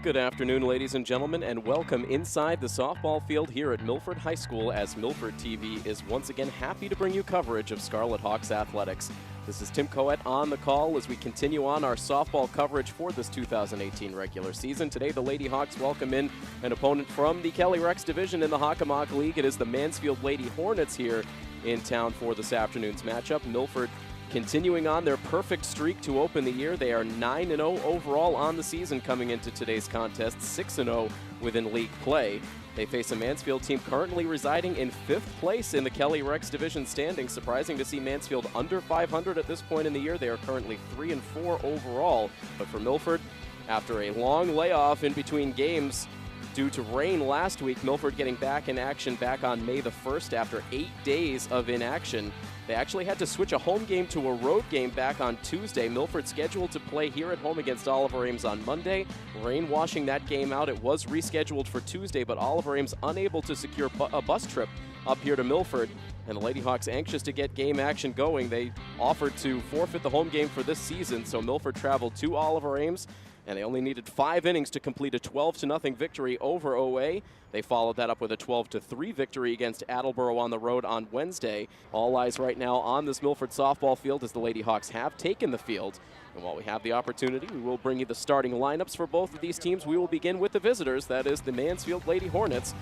Good afternoon, ladies and gentlemen, and welcome inside the softball field here at Milford High School as Milford TV is once again happy to bring you coverage of Scarlet Hawks athletics. This is Tim Coet on the call as we continue on our softball coverage for this 2018 regular season. Today, the Lady Hawks welcome in an opponent from the Kelly Rex division in the Hockomock League. It is the Mansfield Lady Hornets here in town for this afternoon's matchup. Milford continuing on their perfect streak to open the year. They are 9-0 overall on the season coming into today's contest, 6-0 within league play. They face a Mansfield team currently residing in 5th place in the Kelly Rex division standings. Surprising to see Mansfield under 500 at this point in the year. They are currently 3-4 overall. But for Milford, after a long layoff in between games due to rain last week, Milford getting back in action back on May the 1st after 8 days of inaction. They actually had to switch a home game to a road game back on Tuesday. Milford scheduled to play here at home against Oliver Ames on Monday. Rain washing that game out. It was rescheduled for Tuesday, but Oliver Ames unable to secure a bus trip up here to Milford. And the Lady Hawks anxious to get game action going. They offered to forfeit the home game for this season, so Milford traveled to Oliver Ames, and they only needed 5 innings to complete a 12-0 victory over OA. They followed that up with a 12-3 victory against Attleboro on the road on Wednesday. All eyes right now on this Milford softball field as the Lady Hawks have taken the field. And while we have the opportunity, we will bring you the starting lineups for both of these teams. We will begin with the visitors, that is the Mansfield Lady Hornets.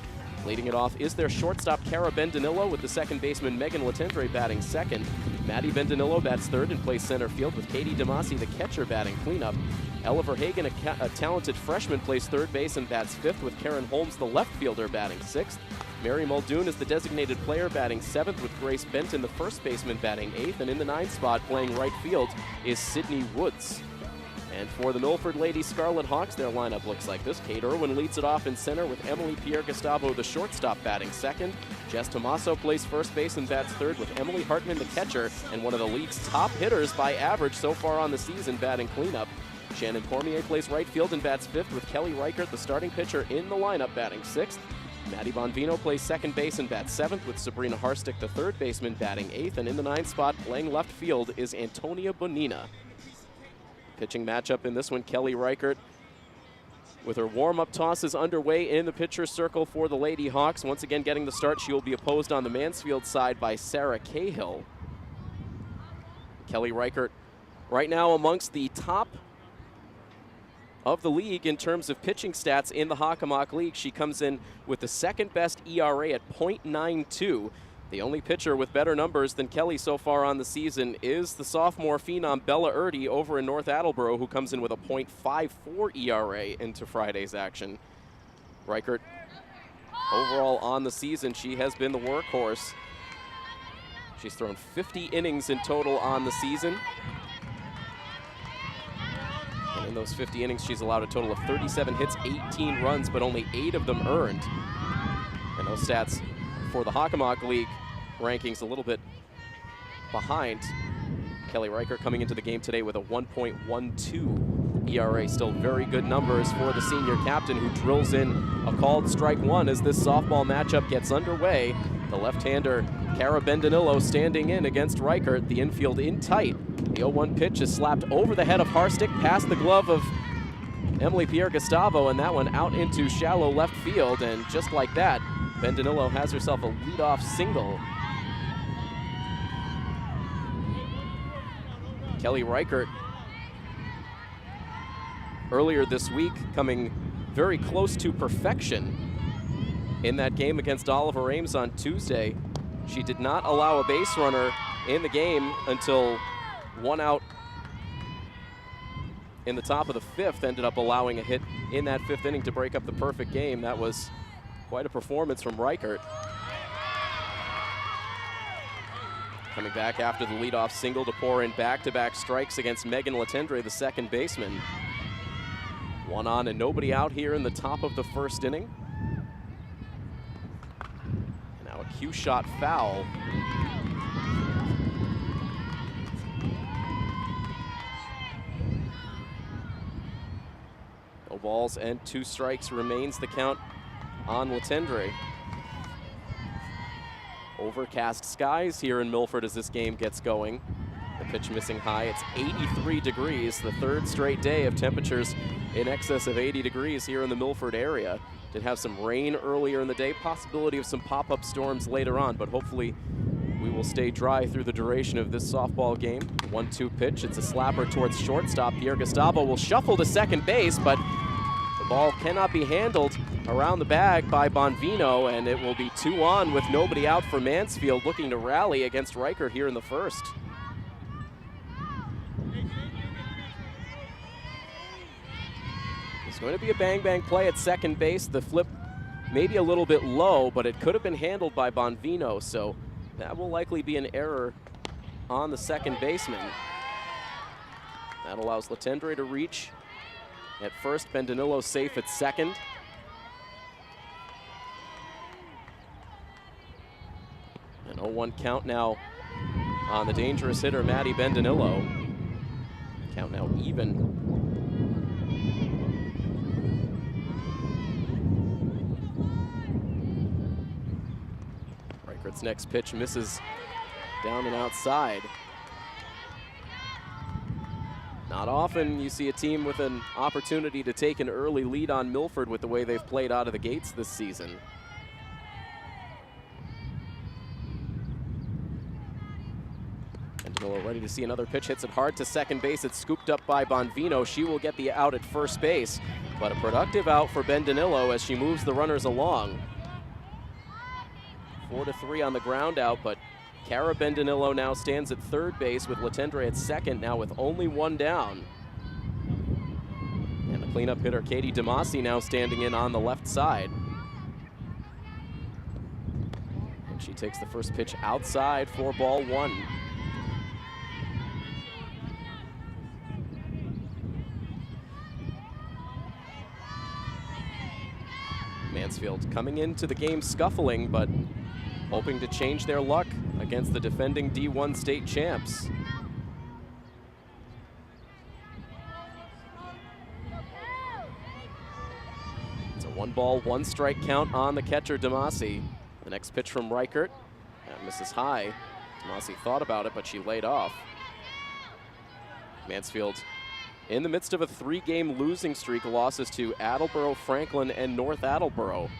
Leading it off is their shortstop, Cara Bendanillo, with the second baseman, Megan Latendre, batting second. Maddie Bendanillo bats third and plays center field, with Katie DeMasi, the catcher, batting cleanup. Ella Verhagen, a talented freshman, plays third base and bats fifth, with Karen Holmes, the left fielder, batting sixth. Mary Muldoon is the designated player, batting seventh, with Grace Benton, the first baseman, batting eighth. And in the ninth spot, playing right field, is Sydney Woods. And for the Milford Lady Scarlet Hawks, their lineup looks like this. Kate Irwin leads it off in center, with Emily Pierre-Gustavo, the shortstop, batting second. Jess Tomaso plays first base and bats third, with Emily Hartman, the catcher, and one of the league's top hitters by average so far on the season, batting cleanup. Shannon Cormier plays right field and bats fifth, with Kelly Reichert, the starting pitcher, in the lineup, batting sixth. Maddie Bonvino plays second base and bats seventh, with Sabrina Harstick, the third baseman, batting eighth. And in the ninth spot, playing left field, is Antonia Bonina. Pitching matchup in this one, Kelly Reichert with her warm-up tosses underway in the pitcher's circle for the Lady Hawks. Once again getting the start, she will be opposed on the Mansfield side by Sarah Cahill. Kelly Reichert right now amongst the top of the league in terms of pitching stats in the Hockomock League. She comes in with the second best ERA at .92. The only pitcher with better numbers than Kelly so far on the season is the sophomore phenom Bella Erdy over in North Attleboro, who comes in with a .54 ERA into Friday's action. Reichert, overall on the season, she has been the workhorse. She's thrown 50 innings in total on the season. And in those 50 innings, she's allowed a total of 37 hits, 18 runs, but only 8 of them earned. And those stats for the Hockomock League rankings a little bit behind. Kelly Reichert coming into the game today with a 1.12 ERA. Still very good numbers for the senior captain, who drills in a called strike one as this softball matchup gets underway. The left-hander, Cara Bendanillo, standing in against Reichert. The infield in tight. The 0-1 pitch is slapped over the head of Harstick, past the glove of Emily Pierre-Gustavo, and that one out into shallow left field. And just like that, Bendanillo has herself a leadoff single. Kelly Reichert earlier this week coming very close to perfection in that game against Oliver Ames on Tuesday. She did not allow a base runner in the game until 1 out in the top of the 5th, ended up allowing a hit in that 5th inning to break up the perfect game. That was quite a performance from Reichert. Coming back after the leadoff single to pour in back-to-back strikes against Megan Latendre, the second baseman. 1 on and nobody out here in the top of the 1st inning. And now a cue shot foul. No balls and 2 strikes remains the count on Latendre. Overcast skies here in Milford as this game gets going. The Pitch missing high. It's 83 degrees, the third straight day of temperatures in excess of 80 degrees here in the Milford area. Did have some rain earlier in the day, possibility of some pop-up storms later on, but hopefully we will stay dry through the duration of this softball game. 1-2 pitch, it's a slapper towards shortstop. Pierre Gustavo will shuffle to second base, but the ball cannot be handled around the bag by Bonvino, and it will be 2 on with nobody out for Mansfield, looking to rally against Reichert here in the first. It's going to be a bang-bang play at second base. The flip maybe a little bit low, but it could have been handled by Bonvino, so that will likely be an error on the second baseman. That allows Letendre to reach at first. Bendinillo safe at second. An 0-1 count now on the dangerous hitter, Matty Bendinillo. Count now even. Reichert's next pitch misses down and outside. Not often you see a team with an opportunity to take an early lead on Milford with the way they've played out of the gates this season. Bendinillo ready to see another pitch, hits it hard to second base. It's scooped up by Bonvino. She will get the out at first base, but a productive out for Bendinillo as she moves the runners along. 4-3 on the ground out, but Cara Bendinillo now stands at third base with Letendre at second, now with only 1 down. And the cleanup hitter, Katie DeMasi, now standing in on the left side. And she takes the first pitch outside for ball 1. Mansfield coming into the game scuffling, but hoping to change their luck against the defending D1 state champs. It's a 1-ball, 1-strike count on the catcher, DeMasi. The next pitch from Reichert. That misses high. DeMasi thought about it, but she laid off. Mansfield in the midst of a 3-game losing streak, losses to Attleboro, Franklin, and North Attleboro.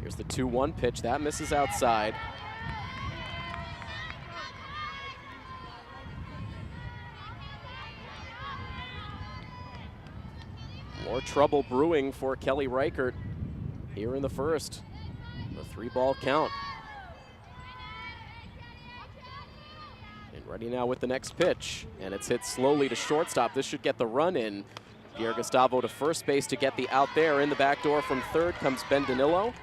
Here's the 2-1 pitch. That misses outside. More trouble brewing for Kelly Reichert here in the first. The 3-ball count. And ready now with the next pitch. And it's hit slowly to shortstop. This should get the run in. Pierre Gustavo to first base to get the out there. In the back door from third comes Bendinillo.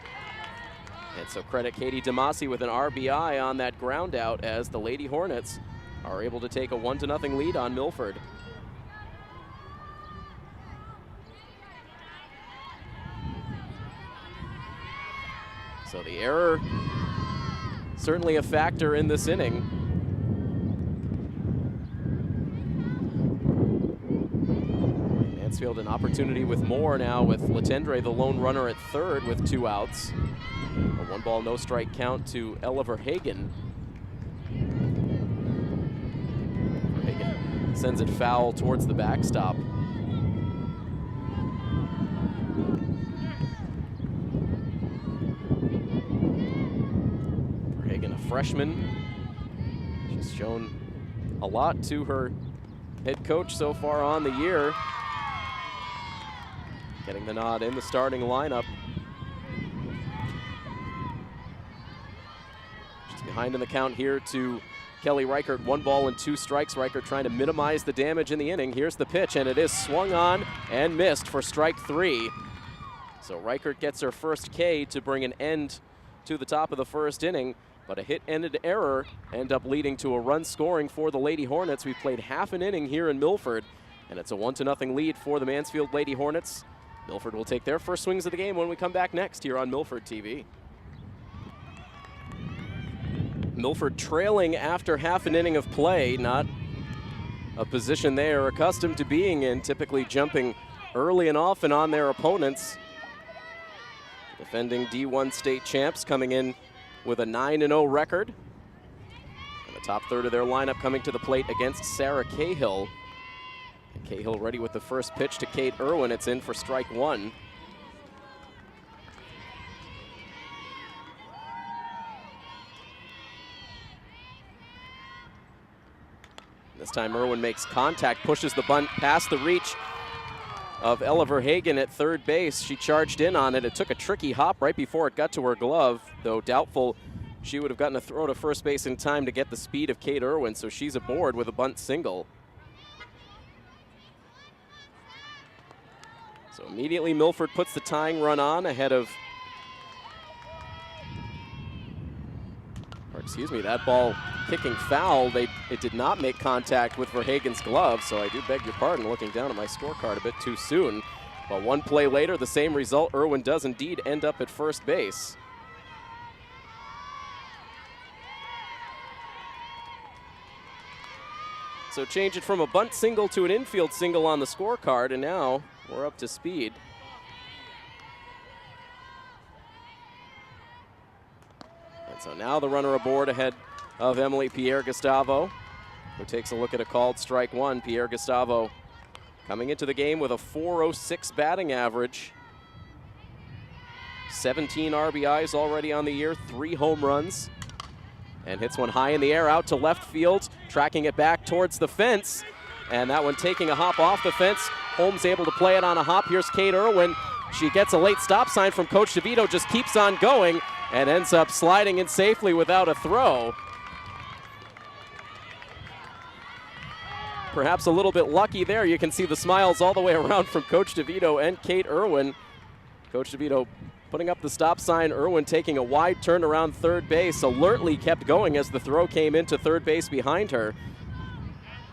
And so credit Katie DeMasi with an RBI on that ground out as the Lady Hornets are able to take a 1-0 lead on Milford. So the error certainly a factor in this inning. Mansfield an opportunity with more now with Letendre, the lone runner at third with 2 outs. A 1-ball, no-strike count to Ella Verhagen. Verhagen sends it foul towards the backstop. Verhagen, a freshman. She's shown a lot to her head coach so far on the year. Getting the nod in the starting lineup. She's behind in the count here to Kelly Reichert. 1 ball and 2 strikes. Reichert trying to minimize the damage in the inning. Here's the pitch, and it is swung on and missed for strike 3. So Reichert gets her first K to bring an end to the top of the first inning, but a hit-ended error ended up leading to a run scoring for the Lady Hornets. We've played half an inning here in Milford, and it's a 1-0 lead for the Mansfield Lady Hornets. Milford will take their first swings of the game when we come back next here on Milford TV. Milford trailing after half an inning of play, not a position they are accustomed to being in, typically jumping early and often on their opponents. Defending D1 state champs coming in with a 9-0 record. The top third of their lineup coming to the plate against Sarah Cahill. And Cahill ready with the first pitch to Kate Irwin. It's in for strike one. This time Irwin makes contact, pushes the bunt past the reach of Ella Verhagen at third base. She charged in on it. It took a tricky hop right before it got to her glove, though doubtful she would have gotten a throw to first base in time to get the speed of Kate Irwin, so she's aboard with a bunt single. So immediately Milford puts the tying run on ahead of, that ball kicking foul. It did not make contact with Verhagen's glove, so I do beg your pardon looking down at my scorecard a bit too soon. But one play later, the same result. Irwin does indeed end up at first base. So change it from a bunt single to an infield single on the scorecard, and now we're up to speed. And so now the runner aboard ahead of Emily Pierre-Gustavo, who takes a look at a called strike one. Pierre-Gustavo coming into the game with a .406 batting average. 17 RBIs already on the year, 3 home runs. And hits one high in the air out to left field, tracking it back towards the fence. And that one taking a hop off the fence. Holmes able to play it on a hop. Here's Kate Irwin. She gets a late stop sign from Coach DeVito, just keeps on going and ends up sliding in safely without a throw. Perhaps a little bit lucky there. You can see the smiles all the way around from Coach DeVito and Kate Irwin. Coach DeVito putting up the stop sign. Irwin taking a wide turn around third base. Alertly kept going as the throw came into third base behind her.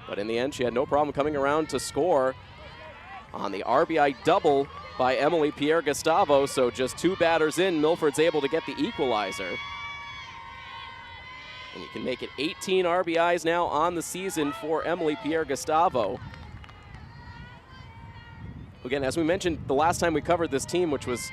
But in the end, she had no problem coming around to score on the RBI double by Emily Pierre-Gustavo. So just 2 batters in, Milford's able to get the equalizer. And you can make it 18 RBIs now on the season for Emily Pierre-Gustavo. Again, as we mentioned the last time we covered this team, which was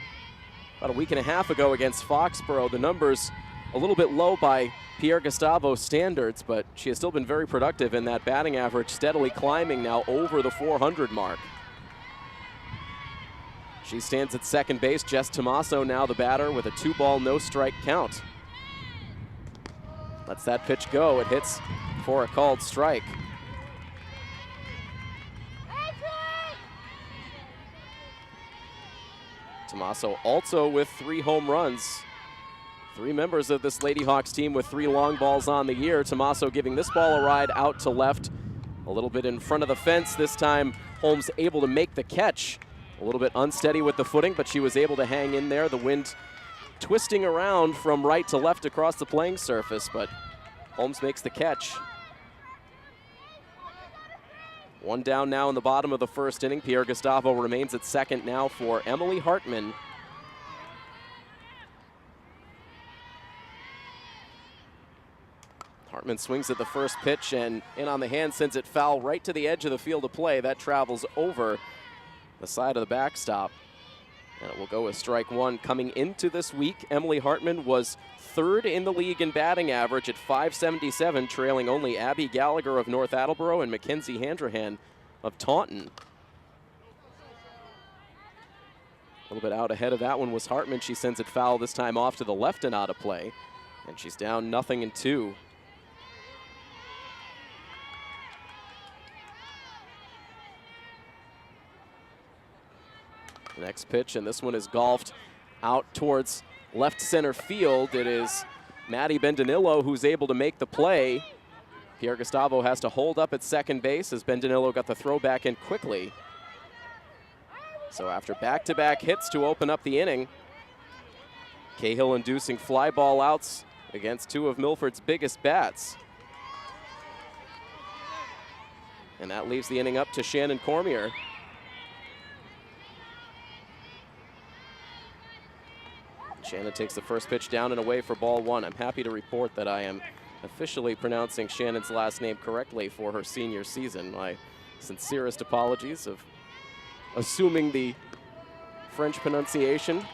about a week and a half ago against Foxborough, the numbers a little bit low by Pierre-Gustavo standards, but she has still been very productive in that batting average, steadily climbing now over the 400 mark. She stands at second base. Jess Tomaso now the batter with a 2-ball, no-strike count. Lets that pitch go. It hits for a called strike. Tomaso also with 3 home runs. 3 members of this Lady Hawks team with 3 long balls on the year. Tomaso giving this ball a ride out to left, a little bit in front of the fence. This time Holmes able to make the catch. A little bit unsteady with the footing, but she was able to hang in there. The wind twisting around from right to left across the playing surface, but Holmes makes the catch. 1 down now in the bottom of the first inning. Pierre-Gustavo remains at second now for Emily Hartman. Hartman swings at the first pitch and in on the hand, sends it foul right to the edge of the field of play. That travels over the side of the backstop. And it will go with strike one. Coming into this week, Emily Hartman was 3rd in the league in batting average at .577, trailing only Abby Gallagher of North Attleboro and Mackenzie Handrahan of Taunton. A little bit out ahead of that one was Hartman. She sends it foul, this time off to the left and out of play. And she's down 0-2. The next pitch, and this one is golfed out towards left center field. It is Maddie Bendanillo who's able to make the play. Pierre-Gustavo has to hold up at second base as Bendanillo got the throw back in quickly. So after back-to-back hits to open up the inning, Cahill inducing fly ball outs against 2 of Milford's biggest bats. And that leaves the inning up to Shannon Cormier. Shannon takes the first pitch down and away for ball 1. I'm happy to report that I am officially pronouncing Shannon's last name correctly for her senior season. My sincerest apologies of assuming the French pronunciation,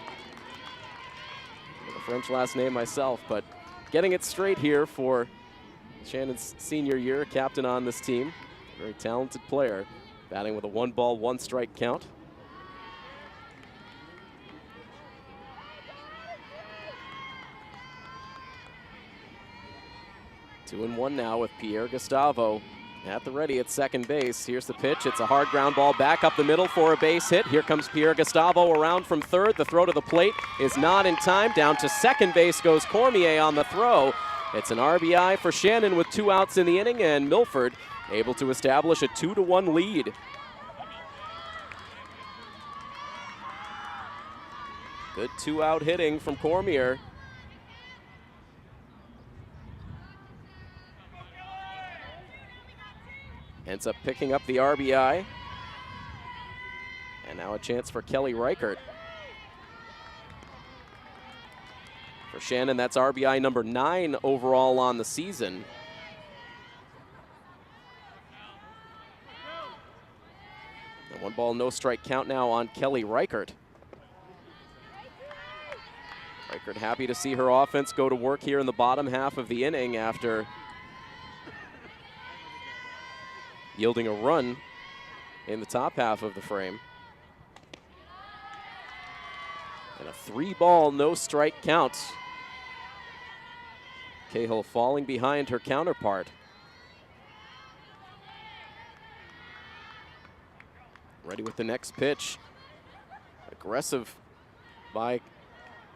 the French last name myself, but getting it straight here for Shannon's senior year, captain on this team. Very talented player, batting with a 1-ball, 1-strike count. Two and one now with Pierre Gustavo at the ready at second base. Here's the pitch. It's a hard ground ball back up the middle for a base hit. Here comes Pierre Gustavo around from third. The throw to the plate is not in time. Down to second base goes Cormier on the throw. It's an RBI for Shannon with 2 outs in the inning, and Milford able to establish a 2-1 lead. Good 2-out hitting from Cormier. Ends up picking up the RBI. And now a chance for Kelly Reichert. For Shannon, that's RBI number 9 overall on the season. A 1-ball, no-strike count now on Kelly Reichert. Reichert happy to see her offense go to work here in the bottom half of the inning after yielding a run in the top half of the frame. And a 3-ball, no-strike count. Cahill falling behind her counterpart. Ready with the next pitch. Aggressive by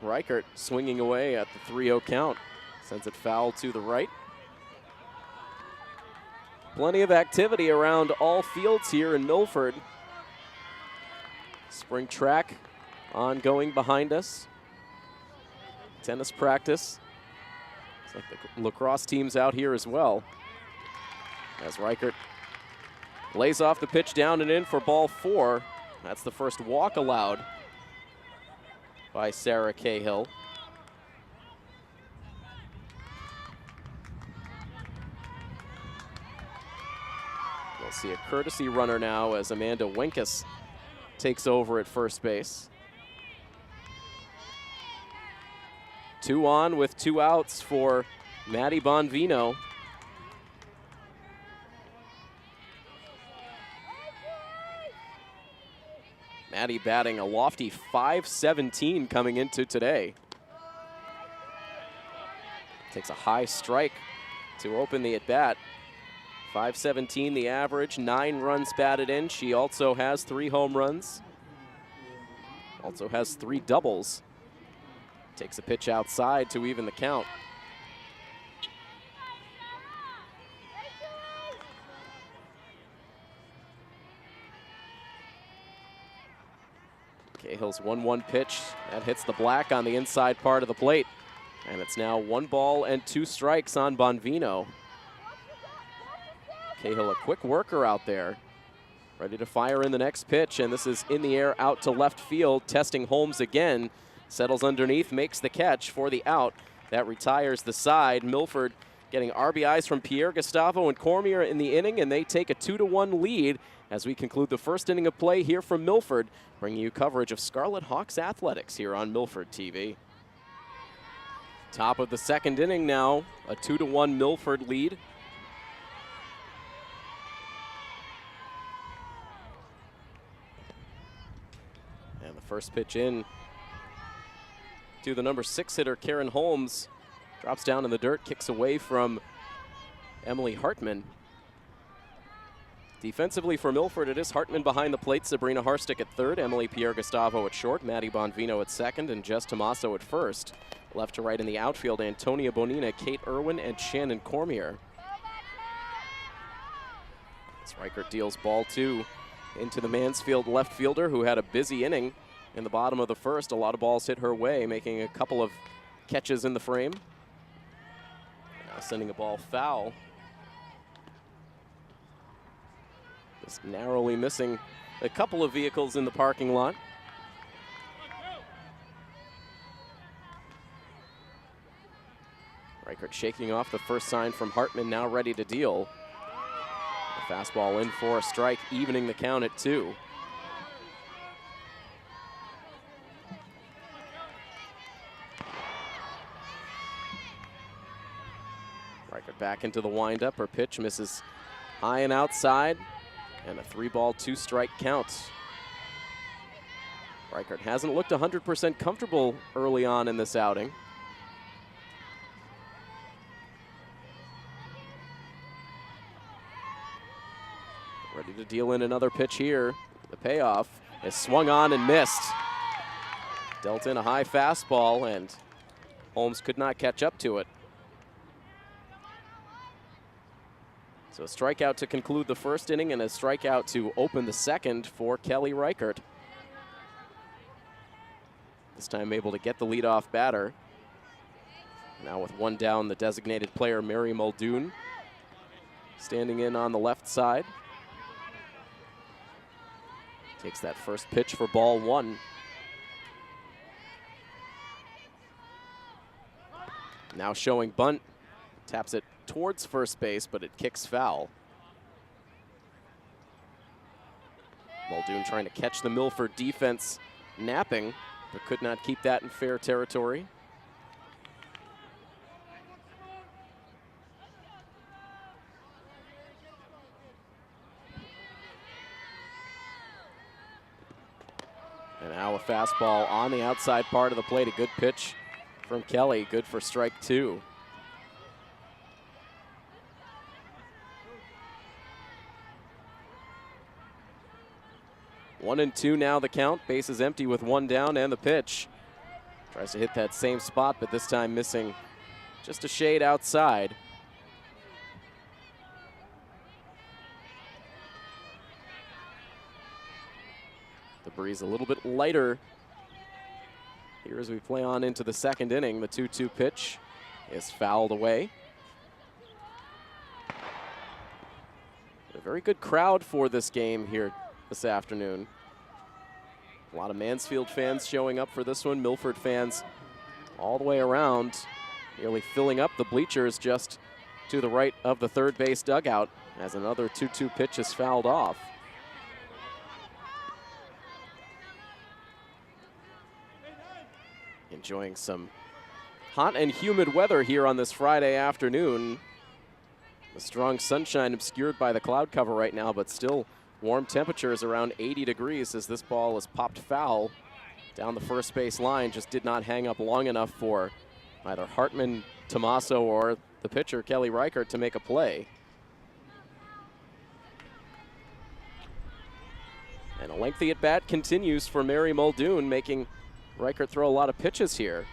Reichert, swinging away at the 3-0 count. Sends it foul to the right. Plenty of activity around all fields here in Milford. Spring track ongoing behind us. Tennis practice. It's like the lacrosse team's out here as well. As Reichert lays off the pitch down and in for ball 4. That's the first walk allowed by Sarah Cahill. See a courtesy runner now as Amanda Winkus takes over at first base. 2 on with 2 outs for Maddie Bonvino. Maddie batting a lofty .517 coming into today. Takes a high strike to open the at-bat. .517 the average, 9 runs batted in. She also has 3 home runs. Also has 3 doubles. Takes a pitch outside to even the count. Cahill's 1-1 pitch. That hits the black on the inside part of the plate. And it's now 1 ball and 2 strikes on Bonvino. Cahill, a quick worker out there, ready to fire in the next pitch, and this is in the air out to left field, testing Holmes again. Settles underneath, makes the catch for the out. That retires the side. Milford getting RBIs from Pierre Gustavo and Cormier in the inning, and they take a 2-1 lead as we conclude the first inning of play here from Milford, bringing you coverage of Scarlet Hawks athletics here on Milford TV. Top of the second inning now, a 2-1 Milford lead. And the first pitch in to the number 6 hitter, Karen Holmes. Drops down in the dirt, kicks away from Emily Hartman. Defensively for Milford, it is Hartman behind the plate, Sabrina Harstick at third, Emily Pierre Gustavo at short, Maddie Bonvino at second, and Jess Tomaso at first. Left to right in the outfield, Antonia Bonina, Kate Irwin, and Shannon Cormier. As Reichert deals ball 2 into the Mansfield left fielder, who had a busy inning in the bottom of the first. A lot of balls hit her way, making a couple of catches in the frame. Now sending a ball foul. Just narrowly missing a couple of vehicles in the parking lot. Reichert shaking off the first sign from Hartman, now ready to deal. A fastball in for a strike, evening the count at 2. Reichert back into the windup. Her pitch misses high and outside, and a 3-ball, 2-strike count. Reichert hasn't looked 100% comfortable early on in this outing. Ready to deal in another pitch here. The payoff is swung on and missed. Dealt in a high fastball, and Holmes could not catch up to it. So a strikeout to conclude the first inning and a strikeout to open the second for Kelly Reichert. This time able to get the leadoff batter. Now with one down, the designated player, Mary Muldoon, standing in on the left side. Takes that first pitch for ball 1. Now showing bunt. Taps it towards first base, but it kicks foul. Muldoon trying to catch the Milford defense napping, but could not keep that in fair territory. And now a fastball on the outside part of the plate. A good pitch from Kelly, good for strike 2. One and 2 now the count. Base is empty with one down, and the pitch. Tries to hit that same spot, but this time missing just a shade outside. The breeze a little bit lighter here as we play on into the second inning. The 2-2 pitch is fouled away. A very good crowd for this game here this afternoon. A lot of Mansfield fans showing up for this one. Milford fans all the way around, nearly filling up the bleachers just to the right of the third base dugout as another 2-2 pitch is fouled off. Enjoying some hot and humid weather here on this Friday afternoon. The strong sunshine obscured by the cloud cover right now, but still warm temperatures around 80 degrees as this ball is popped foul down the first base line. Just did not hang up long enough for either Hartman, Tomaso, or the pitcher, Kelly Reichert, to make a play. And a lengthy at-bat continues for Mary Muldoon, making Reichert throw a lot of pitches here.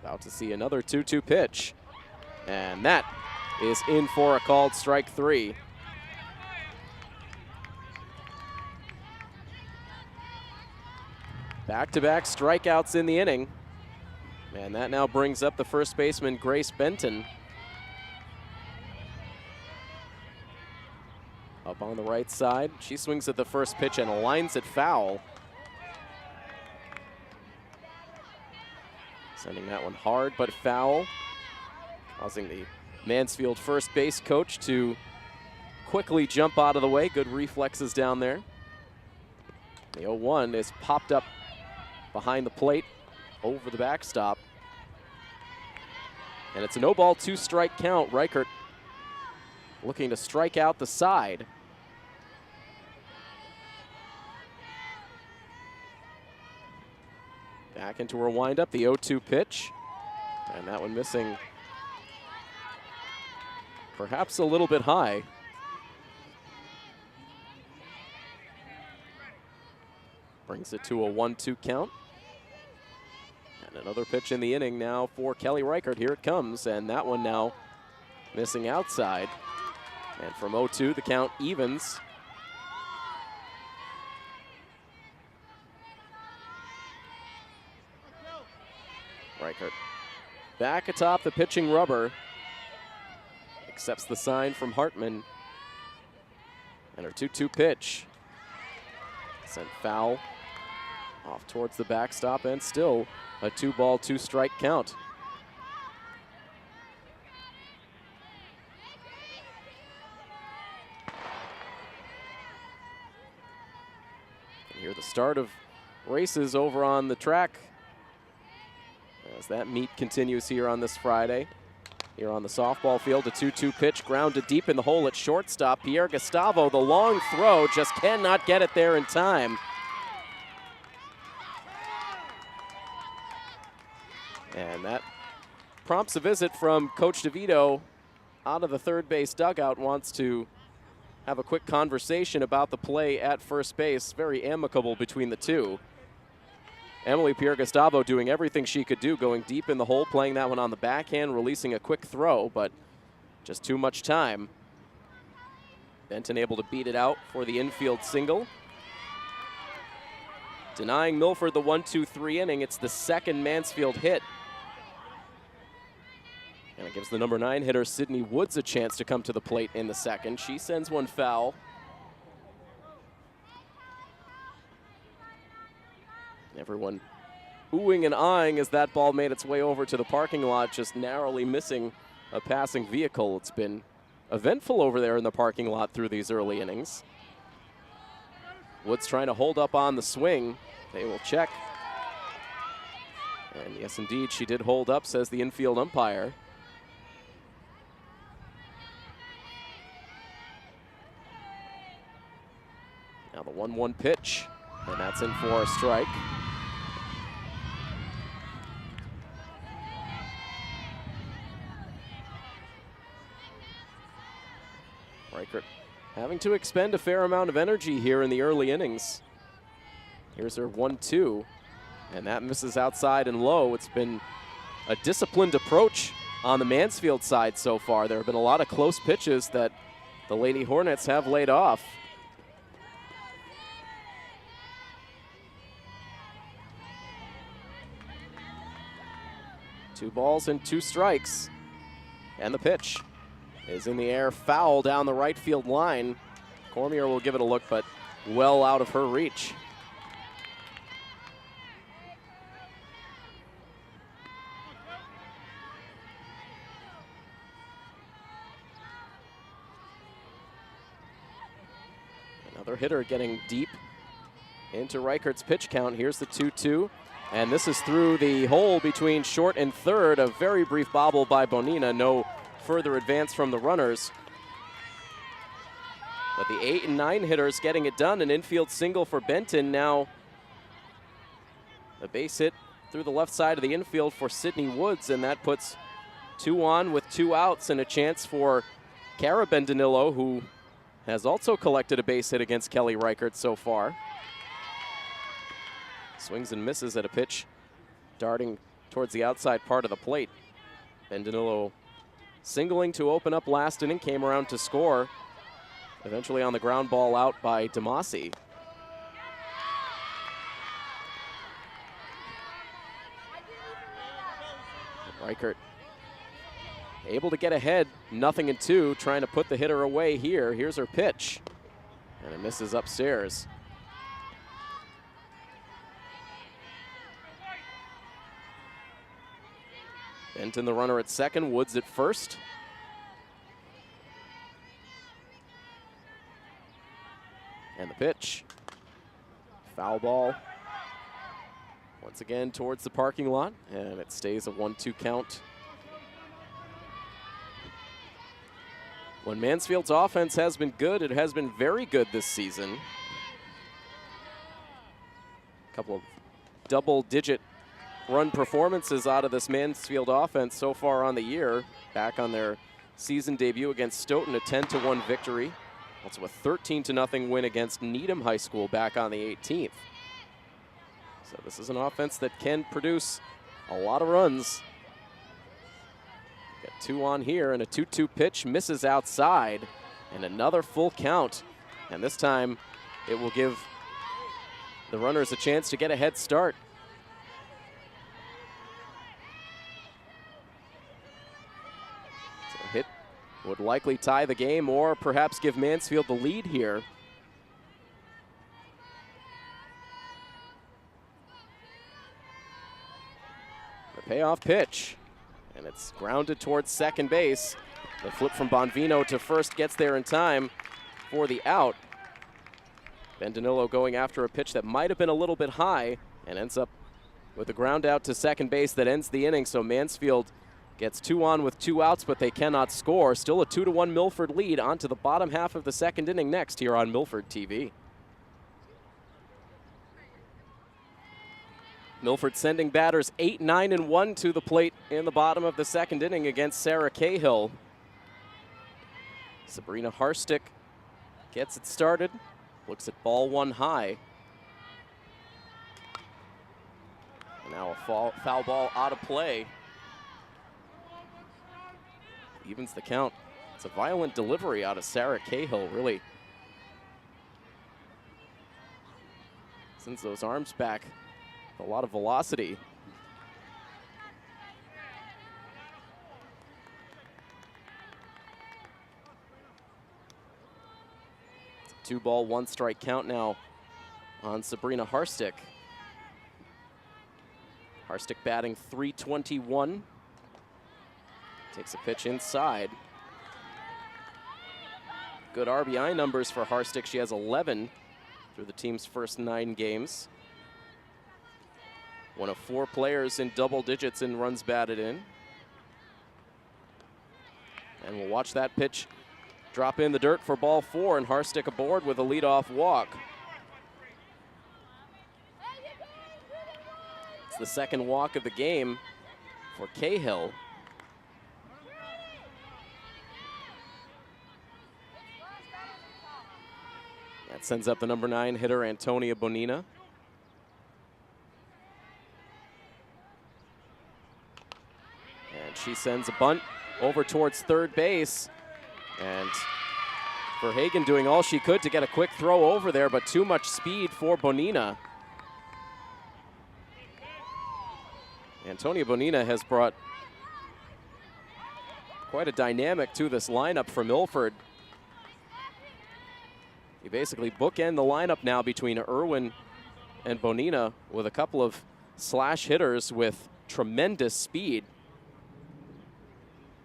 About to see another 2-2 pitch. And that is in for a called strike 3. Back-to-back strikeouts in the inning. And that now brings up the first baseman, Grace Benton. Up on the right side. She swings at the first pitch and lines it foul. Sending that one hard but foul, causing the Mansfield first base coach to quickly jump out of the way. Good reflexes down there. The 0-1 is popped up behind the plate over the backstop. And it's a no-ball, 2-strike count. Reichert looking to strike out the side. Back into her windup, the 0-2 pitch. And that one missing perhaps a little bit high. Brings it to a 1-2 count. And another pitch in the inning now for Kelly Reichert. Here it comes, and that one now missing outside. And from 0-2, the count evens. Reichert back atop the pitching rubber. Accepts the sign from Hartman. And her 2-2 pitch. Sent foul off towards the backstop, and still a 2-ball, 2-strike count. And here the start of races over on the track as that meet continues here on this Friday. Here on the softball field, a 2-2 pitch grounded deep in the hole at shortstop. Pierre Gustavo, the long throw, just cannot get it there in time. And that prompts a visit from Coach DeVito out of the third base dugout, wants to have a quick conversation about the play at first base. Very amicable between the two. Emily Pierre Gustavo doing everything she could do, going deep in the hole, playing that one on the backhand, releasing a quick throw, but just too much time. Benton able to beat it out for the infield single. Denying Milford the 1-2-3 inning. It's the second Mansfield hit. And it gives the number 9 hitter, Sydney Woods, a chance to come to the plate in the second. She sends one foul. Everyone oohing and eyeing as that ball made its way over to the parking lot, just narrowly missing a passing vehicle. It's been eventful over there in the parking lot through these early innings. Woods trying to hold up on the swing. They will check. And yes, indeed, she did hold up, says the infield umpire. Now the 1-1 pitch, and that's in for a strike. Reichert having to expend a fair amount of energy here in the early innings. Here's her 1-2, and that misses outside and low. It's been a disciplined approach on the Mansfield side so far. There have been a lot of close pitches that the Lady Hornets have laid off. Two balls and 2 strikes, and the pitch is in the air, foul down the right field line. Cormier will give it a look, but well out of her reach. Another hitter getting deep into Reichert's pitch count. Here's the 2-2. And this is through the hole between short and third. A very brief bobble by Bonina. No further advance from the runners. But the 8 and 9 hitters getting it done. An infield single for Benton. Now a base hit through the left side of the infield for Sydney Woods. And that puts 2 on with 2 outs and a chance for Cara Bendanillo, who has also collected a base hit against Kelly Reichert so far. Swings and misses at a pitch darting towards the outside part of the plate. Bendanillo singling to open up last inning, came around to score. Eventually on the ground ball out by Damasi. Reichert able to get ahead, 0-2, trying to put the hitter away here. Here's her pitch, and it misses upstairs. Benton the runner at second, Woods at first. And the pitch. Foul ball. Once again towards the parking lot, and it stays a 1-2 count. When Mansfield's offense has been good, it has been very good this season. A couple of double-digit run performances out of this Mansfield offense so far on the year. Back on their season debut against Stoughton, a 10-1 victory. Also a 13-0 win against Needham High School back on the 18th. So this is an offense that can produce a lot of runs. Got 2 on here, and a 2-2 pitch misses outside, and another full count. And this time it will give the runners a chance to get a head start. So a hit would likely tie the game or perhaps give Mansfield the lead here. The payoff pitch, and it's grounded towards second base. The flip from Bonvino to first gets there in time for the out. Danilo going after a pitch that might have been a little bit high and ends up with a ground out to second base that ends the inning. So Mansfield gets 2 on with 2 outs, but they cannot score. Still a 2-1 Milford lead. On to the bottom half of the second inning next here on Milford TV. Milford sending batters 8, 9, and 1 to the plate in the bottom of the second inning against Sarah Cahill. Sabrina Harstick gets it started, looks at ball 1 high. And now a foul ball out of play. Evens the count. It's a violent delivery out of Sarah Cahill, really sends those arms back with a lot of velocity. It's a 2-ball, 1-strike count now on Sabrina Harstick. Harstick batting .321. Takes a pitch inside. Good RBI numbers for Harstick. She has 11 through the team's first 9 games. One of 4 players in double digits in runs batted in. And we'll watch that pitch drop in the dirt for ball 4, and Harstick aboard with a leadoff walk. It's the second walk of the game for Cahill. That sends up the number 9 hitter, Antonia Bonina. And she sends a bunt over towards third base. And Verhagen doing all she could to get a quick throw over there, but too much speed for Bonina. Antonia Bonina has brought quite a dynamic to this lineup for Milford. You basically bookend the lineup now between Irwin and Bonina with a couple of slash hitters with tremendous speed.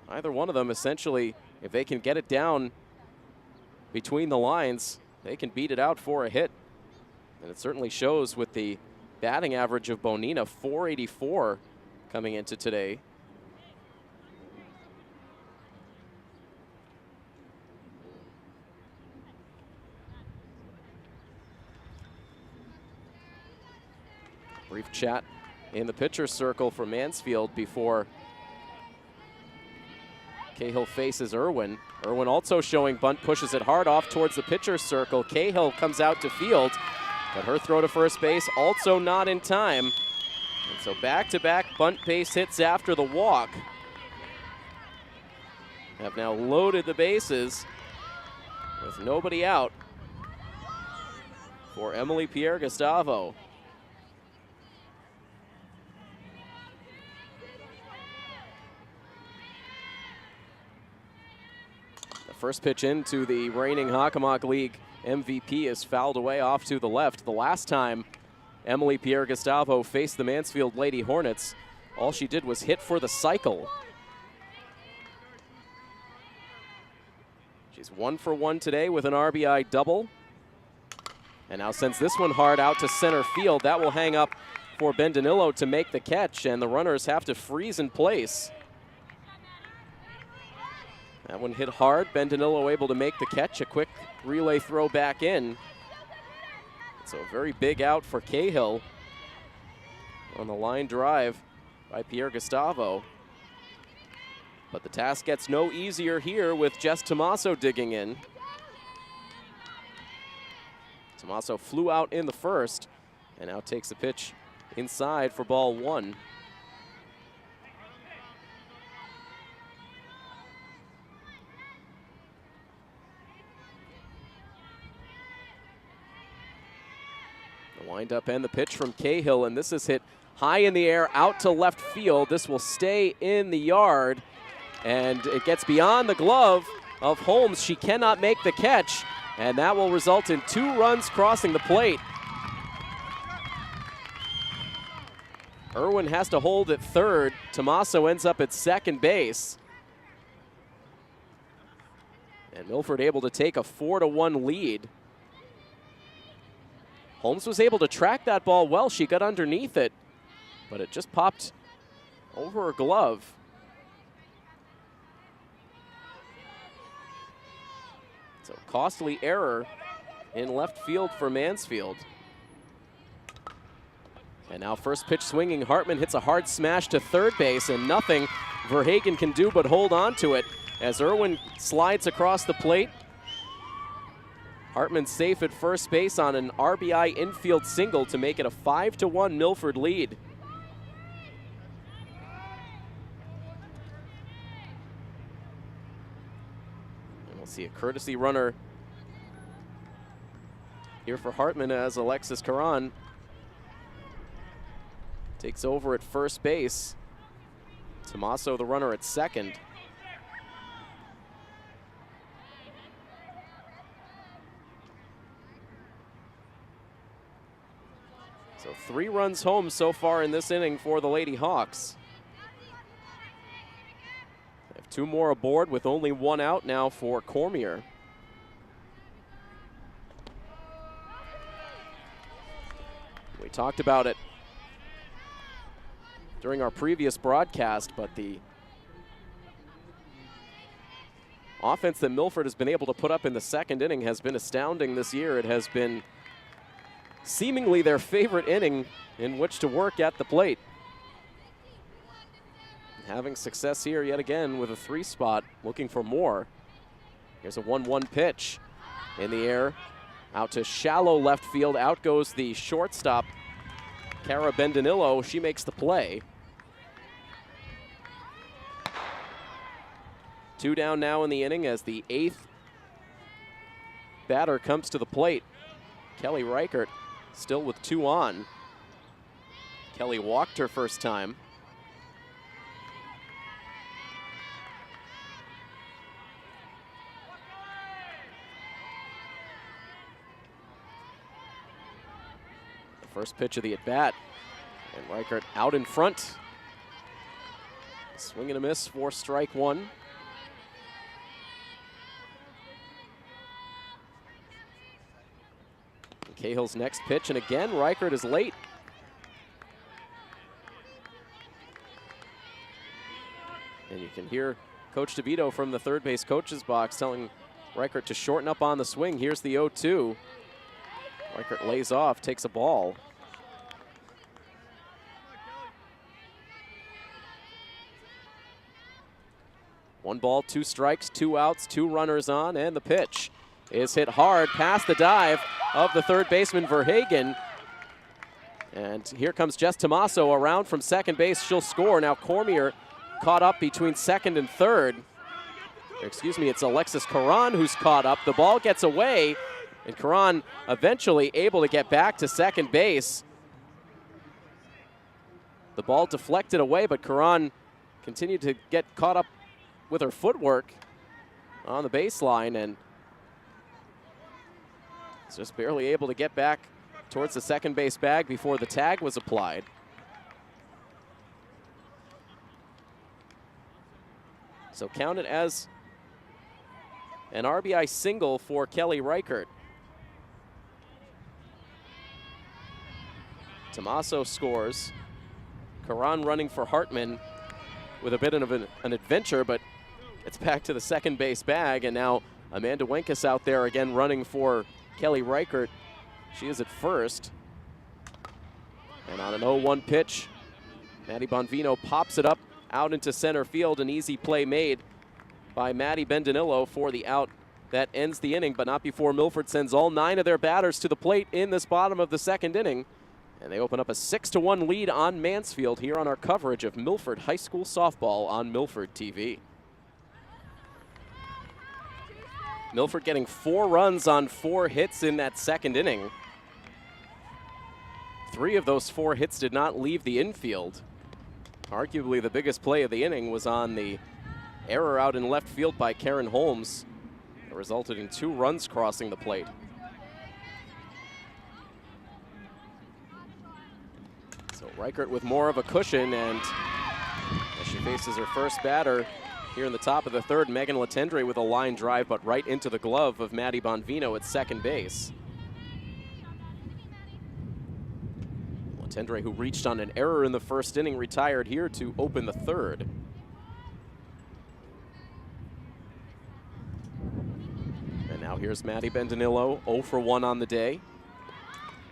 Either one of them, essentially, if they can get it down between the lines, they can beat it out for a hit. And it certainly shows with the batting average of Bonina, .484 coming into today. Brief chat in the pitcher's circle for Mansfield before Cahill faces Irwin. Irwin also showing bunt, pushes it hard off towards the pitcher's circle. Cahill comes out to field, but her throw to first base also not in time. And so back-to-back bunt base hits after the walk have now loaded the bases with nobody out for Emily Pierre Gustavo. First pitch into the reigning Hockomock League MVP is fouled away off to the left. The last time Emily Pierre Gustavo faced the Mansfield Lady Hornets, all she did was hit for the cycle. She's 1 for 1 today with an RBI double. And now sends this one hard out to center field. That will hang up for Ben Danilo to make the catch, and the runners have to freeze in place. That one hit hard. Ben Danilo able to make the catch. A quick relay throw back in. So a very big out for Cahill on the line drive by Pierre Gustavo. But the task gets no easier here with Jess Tomaso digging in. Tomaso flew out in the first and now takes the pitch inside for ball 1. Wind up and the pitch from Cahill, and this is hit high in the air out to left field. This will stay in the yard, and it gets beyond the glove of Holmes. She cannot make the catch, and that will result in 2 runs crossing the plate. Irwin has to hold at third. Tomaso ends up at second base. And Milford able to take a 4-1 lead. Holmes was able to track that ball well. She got underneath it, but it just popped over her glove. So costly error in left field for Mansfield. And now first pitch swinging, Hartman hits a hard smash to third base, and nothing Verhagen can do but hold on to it as Irwin slides across the plate. Hartman safe at first base on an RBI infield single to make it a 5-1 Milford lead. And we'll see a courtesy runner here for Hartman as Alexis Caron takes over at first base. Tommaso, the runner, at second. So 3 runs home so far in this inning for the Lady Hawks. They have 2 more aboard with only 1 out now for Cormier. We talked about it during our previous broadcast, but the offense that Milford has been able to put up in the second inning has been astounding this year. It has been seemingly their favorite inning in which to work at the plate. Having success here yet again with a 3 spot, looking for more. Here's a 1-1 pitch in the air, out to shallow left field. Out goes the shortstop, Cara Bendanillo. She makes the play. 2 down now in the inning as the 8th batter comes to the plate. Kelly Reichert still with 2 on. Kelly walked her first time. The first pitch of the at-bat, and Reichert out in front. Swing and a miss for strike 1. Cahill's next pitch, and again, Reichert is late. And you can hear Coach DeVito from the third base coach's box telling Reichert to shorten up on the swing. Here's the 0-2. Reichert lays off, takes a ball. One ball, 2 strikes, 2 outs, 2 runners on, and the pitch is hit hard past the dive of the third baseman Verhagen. And here comes Jess Tommaso around from second base. She'll score. Now Cormier caught up between second and third. Excuse me, it's Alexis Caron who's caught up. The ball gets away, and Caron eventually able to get back to second base. The ball deflected away, but Caron continued to get caught up with her footwork on the baseline, and just barely able to get back towards the second base bag before the tag was applied. So count it as an RBI single for Kelly Reichert. Tommaso scores. Caron running for Hartman with a bit of an adventure, but it's back to the second base bag, and now Amanda Wenkus out there again running for Kelly Reichert. She is at first. And on an 0-1 pitch, Maddie Bonvino pops it up out into center field. An easy play made by Maddie Bendanillo for the out that ends the inning, but not before Milford sends all 9 of their batters to the plate in this bottom of the second inning. And they open up a 6-1 lead on Mansfield here on our coverage of Milford High School softball on Milford TV. Milford getting 4 runs on 4 hits in that second inning. 3 of those 4 hits did not leave the infield. Arguably the biggest play of the inning was on the error out in left field by Karen Holmes. It resulted in 2 runs crossing the plate. So Reichert with more of a cushion, and as she faces her first batter here in the top of the third, Megan Latendre with a line drive, but right into the glove of Maddie Bonvino at second base. Tendre, who reached on an error in the first inning, retired here to open the third. And now here's Maddie Bendinillo, 0 for 1 on the day.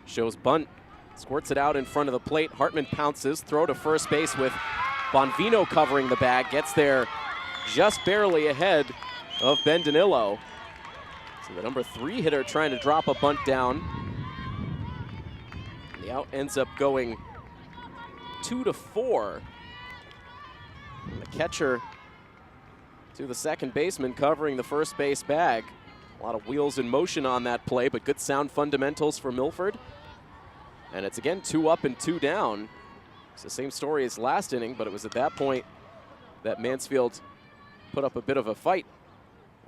Shows bunt, squirts it out in front of the plate. Hartman pounces, throw to first base with Bonvino covering the bag. Gets there just barely ahead of Bendinillo. So the number 3 hitter trying to drop a bunt down. The out ends up going 2-4. And the catcher to the second baseman covering the first base bag. A lot of wheels in motion on that play, but good sound fundamentals for Milford. And it's again 2 up and 2 down. It's the same story as last inning, but it was at that point that Mansfield put up a bit of a fight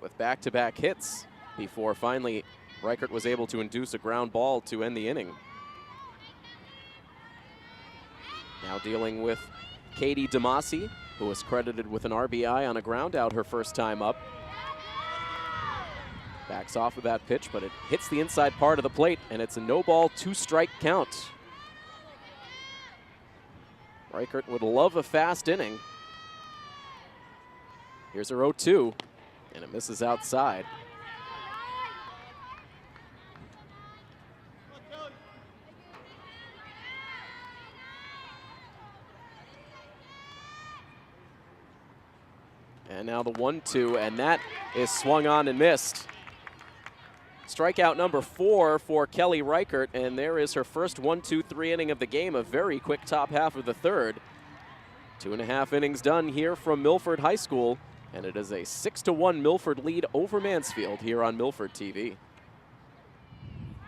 with back-to-back hits before finally Reichert was able to induce a ground ball to end the inning. Now dealing with Katie Damasi, who was credited with an RBI on a ground out her first time up. Backs off of that pitch, but it hits the inside part of the plate, and it's a no-ball, 2-strike count. Reichert would love a fast inning. Here's her 0-2, and it misses outside. And now the 1-2, and that is swung on and missed. Strikeout number 4 for Kelly Reichert, and there is her first 1-2-3 inning of the game, a very quick top half of the third. 2.5 innings done here from Milford High School, and it is a 6-1 Milford lead over Mansfield here on Milford TV.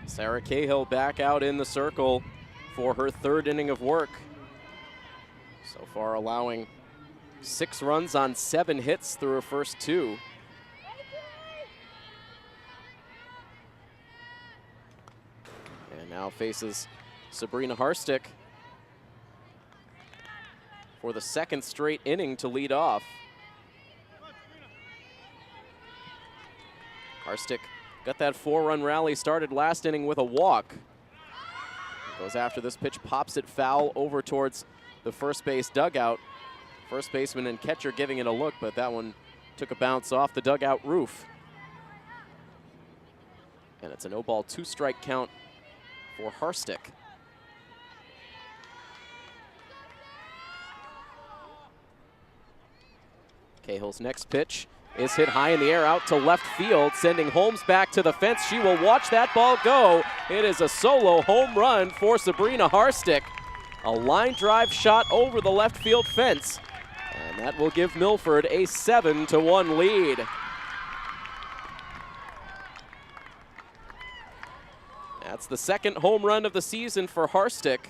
Sarah Cahill back out in the circle for her third inning of work. So far allowing 6 runs on 7 hits through her first 2. And now faces Sabrina Harstick for the second straight inning to lead off. Harstick got that 4-run rally started last inning with a walk. Goes after this pitch, pops it foul over towards the first base dugout. First baseman and catcher giving it a look, but that one took a bounce off the dugout roof. And it's a no-ball, 2-strike count for Harstick. Cahill's next pitch is hit high in the air out to left field, sending Holmes back to the fence. She will watch that ball go. It is a solo home run for Sabrina Harstick. A line drive shot over the left field fence. And that will give Milford a 7-1 lead. That's the second home run of the season for Harstick.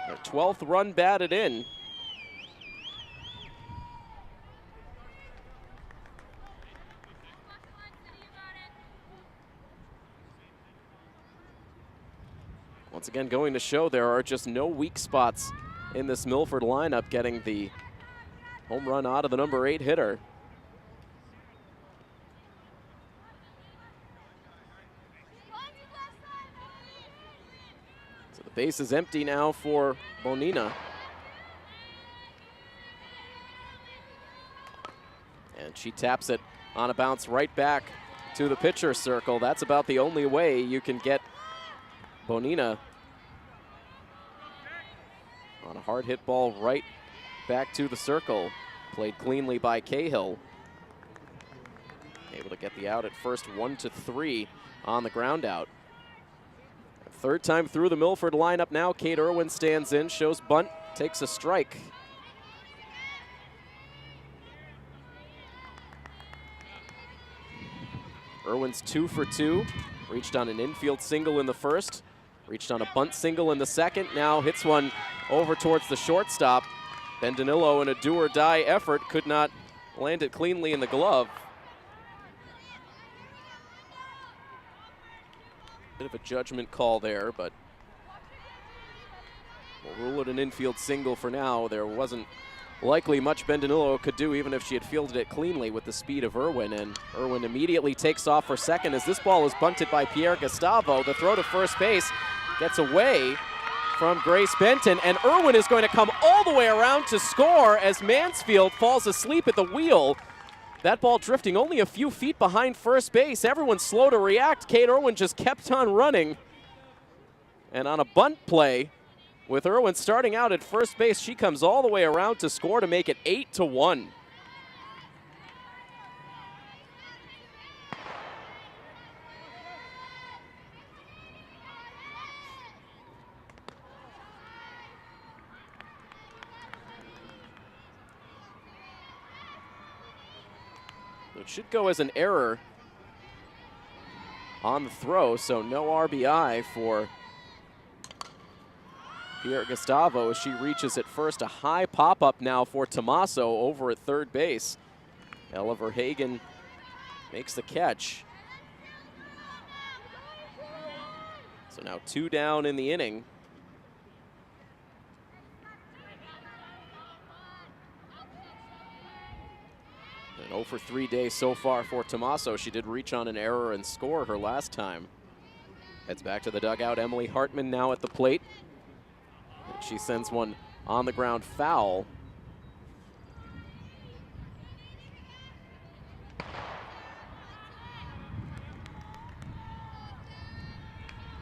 Her 12th run batted in. Once again, going to show there are just no weak spots in this Milford lineup, getting the home run out of the number 8 hitter. So the base is empty now for Bonina. And she taps it on a bounce right back to the pitcher circle. That's about the only way you can get Bonina on a hard hit ball right back to the circle. Played cleanly by Cahill. Able to get the out at first, 1-3 on the ground out. Third time through the Milford lineup now. Kate Irwin stands in, shows bunt, takes a strike. Irwin's 2 for 2. Reached on an infield single in the first. Reached on a bunt single in the second. Now hits one over towards the shortstop. Bendinillo, in a do-or-die effort, could not land it cleanly in the glove. Bit of a judgment call there, but we'll rule it an infield single for now. There wasn't likely much Bendinillo could do, even if she had fielded it cleanly with the speed of Irwin. And Irwin immediately takes off for second as this ball is bunted by Pierre Gustavo. The throw to first base gets away from Grace Benton, and Irwin is going to come all the way around to score as Mansfield falls asleep at the wheel. That ball drifting only a few feet behind first base. Everyone's slow to react. Kate Irwin just kept on running. And on a bunt play, with Irwin starting out at first base, she comes all the way around to score to make it 8-1. It should go as an error on the throw, so no RBI for Pierre Gustavo as she reaches at first. A high pop-up now for Tommaso over at third base. Ella Verhagen makes the catch. So now 2 down in the inning. An 0 for 3 day so far for Tommaso. She did reach on an error and score her last time. Heads back to the dugout. Emily Hartman now at the plate. And she sends one on the ground foul.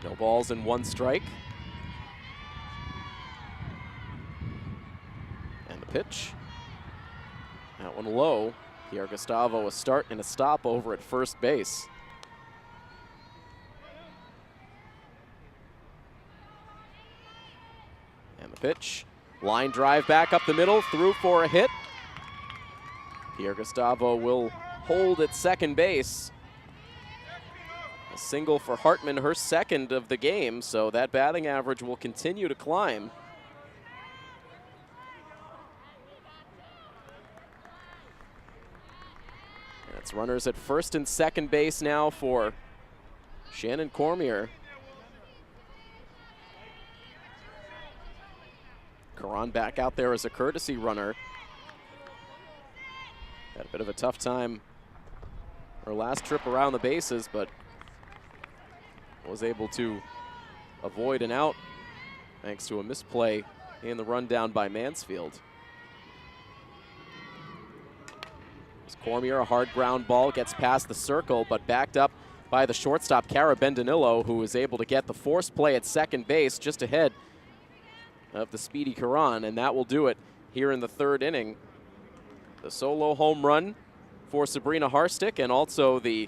No balls and 1 strike. And the pitch. That one low. Pierre Gustavo a start and a stop over at first base. And the pitch. Line drive back up the middle, through for a hit. Pierre Gustavo will hold at second base. A single for Hartman, her second of the game, so that batting average will continue to climb. It's runners at first and second base now for Shannon Cormier. Caron back out there as a courtesy runner. Had a bit of a tough time her last trip around the bases, but was able to avoid an out thanks to a misplay in the rundown by Mansfield. Cormier, a hard ground ball, gets past the circle, but backed up by the shortstop, Cara Bendanillo, who was able to get the force play at second base just ahead of the speedy Caron, and that will do it here in the third inning. The solo home run for Sabrina Harstick, and also the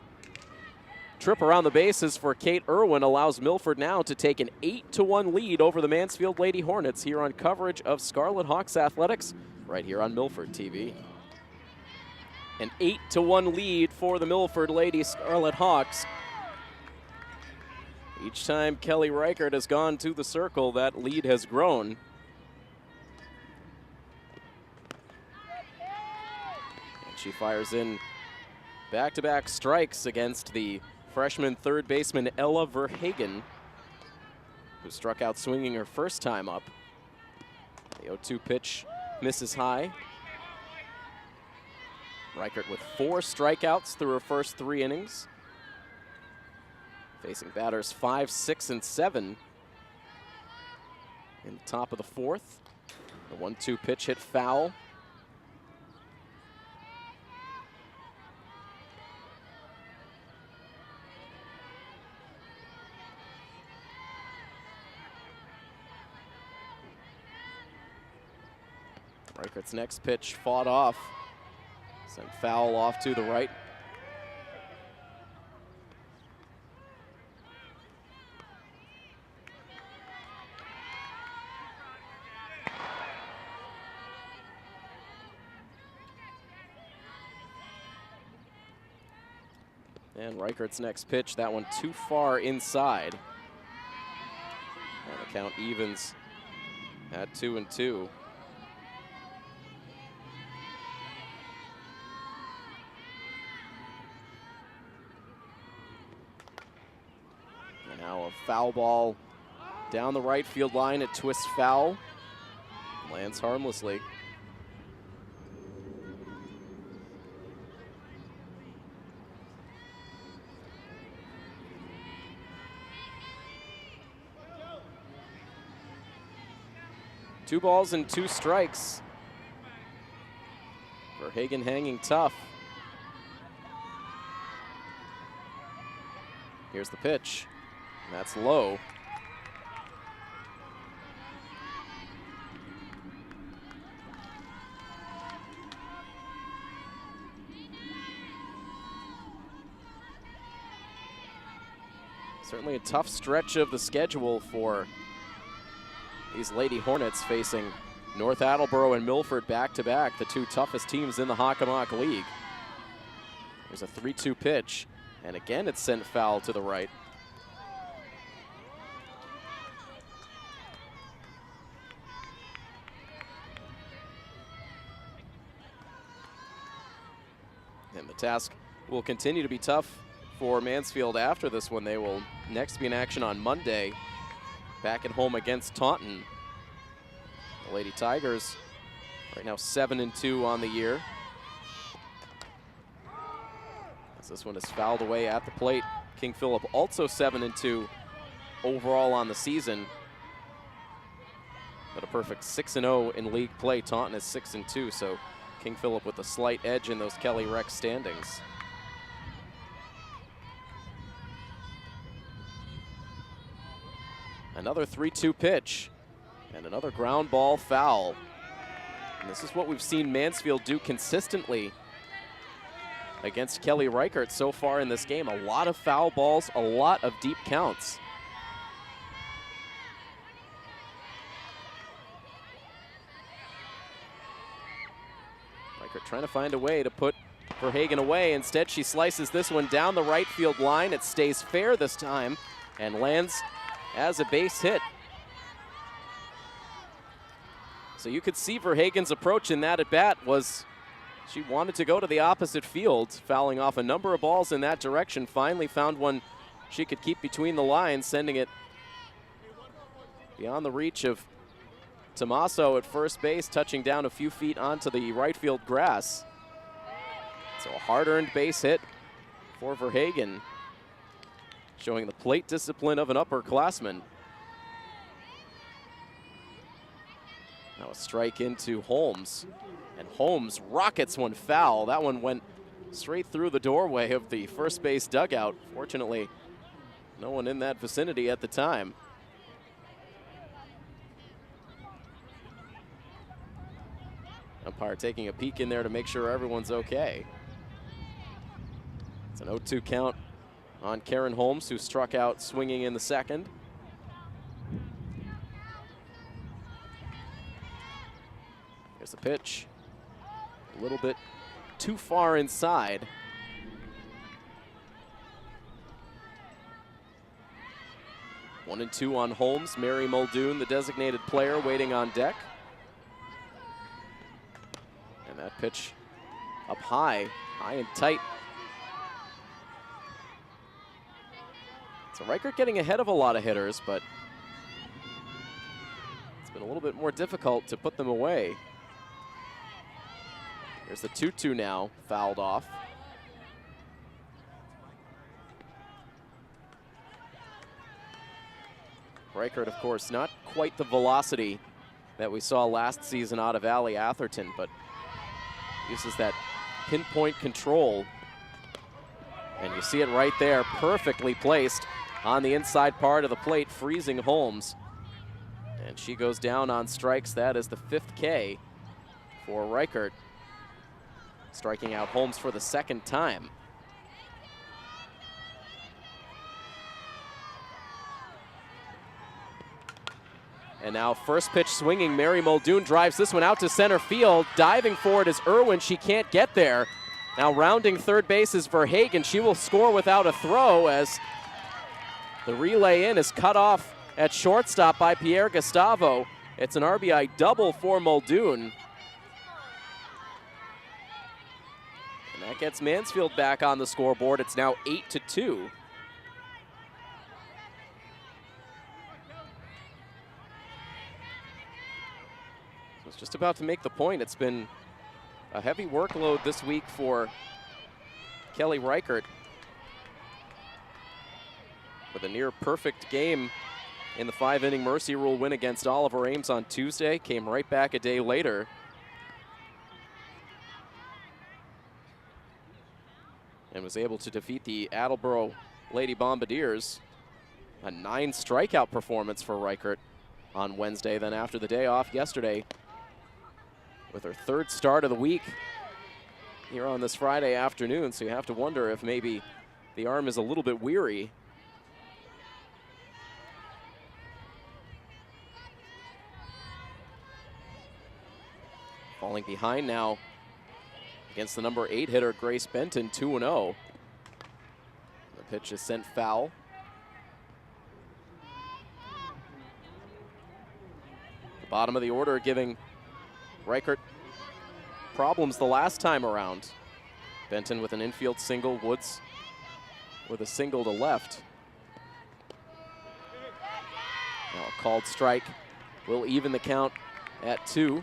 trip around the bases for Kate Irwin allows Milford now to take an 8-1 lead over the Mansfield Lady Hornets here on coverage of Scarlet Hawks Athletics, right here on Milford TV. An 8-1 lead for the Milford Lady Scarlet Hawks. Each time Kelly Reichert has gone to the circle, that lead has grown. And she fires in back-to-back strikes against the freshman third baseman Ella Verhagen, who struck out swinging her first time up. The 0-2 pitch misses high. Reichert with 4 strikeouts through her first 3 innings. Facing batters 5, 6, and 7 in the top of the 4th. The 1-2 pitch hit foul. Reichert's next pitch fought off. Sent foul off to the right. And Reichert's next pitch, that one too far inside. And the count evens at 2-2. Now a foul ball down the right field line. It twists foul. Lands harmlessly. 2 balls and 2 strikes. Verhagen hanging tough. Here's the pitch. That's low. Certainly a tough stretch of the schedule for these Lady Hornets, facing North Attleboro and Milford back-to-back, the 2 toughest teams in the Hockomock League. There's a 3-2 pitch, and again it's sent foul to the right. And the task will continue to be tough for Mansfield after this one. They will next be in action on Monday, back at home against Taunton. The Lady Tigers right now 7-2 on the year, as this one is fouled away at the plate. King Philip also 7-2 overall on the season, but a perfect 6-0 in league play. Taunton is 6-2, so King Philip with a slight edge in those Kelly Rec standings. Another 3-2 pitch, and another ground ball foul. And this is what we've seen Mansfield do consistently against Kelly Reichert so far in this game. A lot of foul balls, a lot of deep counts. Reichert trying to find a way to put Verhagen away. Instead, she slices this one down the right field line. It stays fair this time and lands as a base hit. So you could see Verhagen's approach in that at bat was she wanted to go to the opposite field, fouling off a number of balls in that direction. Finally found one she could keep between the lines, sending it beyond the reach of Tommaso at first base, touching down a few feet onto the right field grass. So a hard-earned base hit for Verhagen, showing the plate discipline of an upperclassman. Now a strike into Holmes, and Holmes rockets one foul. That one went straight through the doorway of the first base dugout. Fortunately, no one in that vicinity at the time. Umpire taking a peek in there to make sure everyone's okay. It's an 0-2 count on Karen Holmes, who struck out swinging in the second. Here's the pitch. A little bit too far inside. One and two on Holmes. Mary Muldoon, the designated player, waiting on deck. And that pitch up high and tight. So Reichert getting ahead of a lot of hitters, but it's been a little bit more difficult to put them away. Here's the 2-2 now, fouled off. Reichert, of course, not quite the velocity that we saw last season out of Allie Atherton, but uses that pinpoint control. And you see it right there, perfectly placed on the inside part of the plate, freezing Holmes. And she goes down on strikes. That is the 5th K for Reichert, striking out Holmes for the 2nd time. And now first pitch swinging, Mary Muldoon drives this one out to center field. Diving for it is Irwin. She can't get there. Now rounding third base is Verhagen. She will score without a throw, as the relay in is cut off at shortstop by Pierre Gustavo. It's an RBI double for Muldoon. And that gets Mansfield back on the scoreboard. It's now 8-2. I was just about to make the point. It's been a heavy workload this week for Kelly Reichert, with a near perfect game in the 5-inning Mercy Rule win against Oliver Ames on Tuesday. Came right back a day later. And was able to defeat the Attleboro Lady Bombardiers. A 9-strikeout performance for Reichert on Wednesday. Then after the day off yesterday, with her 3rd start of the week here on this Friday afternoon. So you have to wonder if maybe the arm is a little bit weary. Falling behind now against the number 8 hitter, Grace Benton, 2-0. The pitch is sent foul. The bottom of the order giving Reichert problems the last time around. Benton with an infield single, Woods with a single to left. Now a called strike will even the count at 2.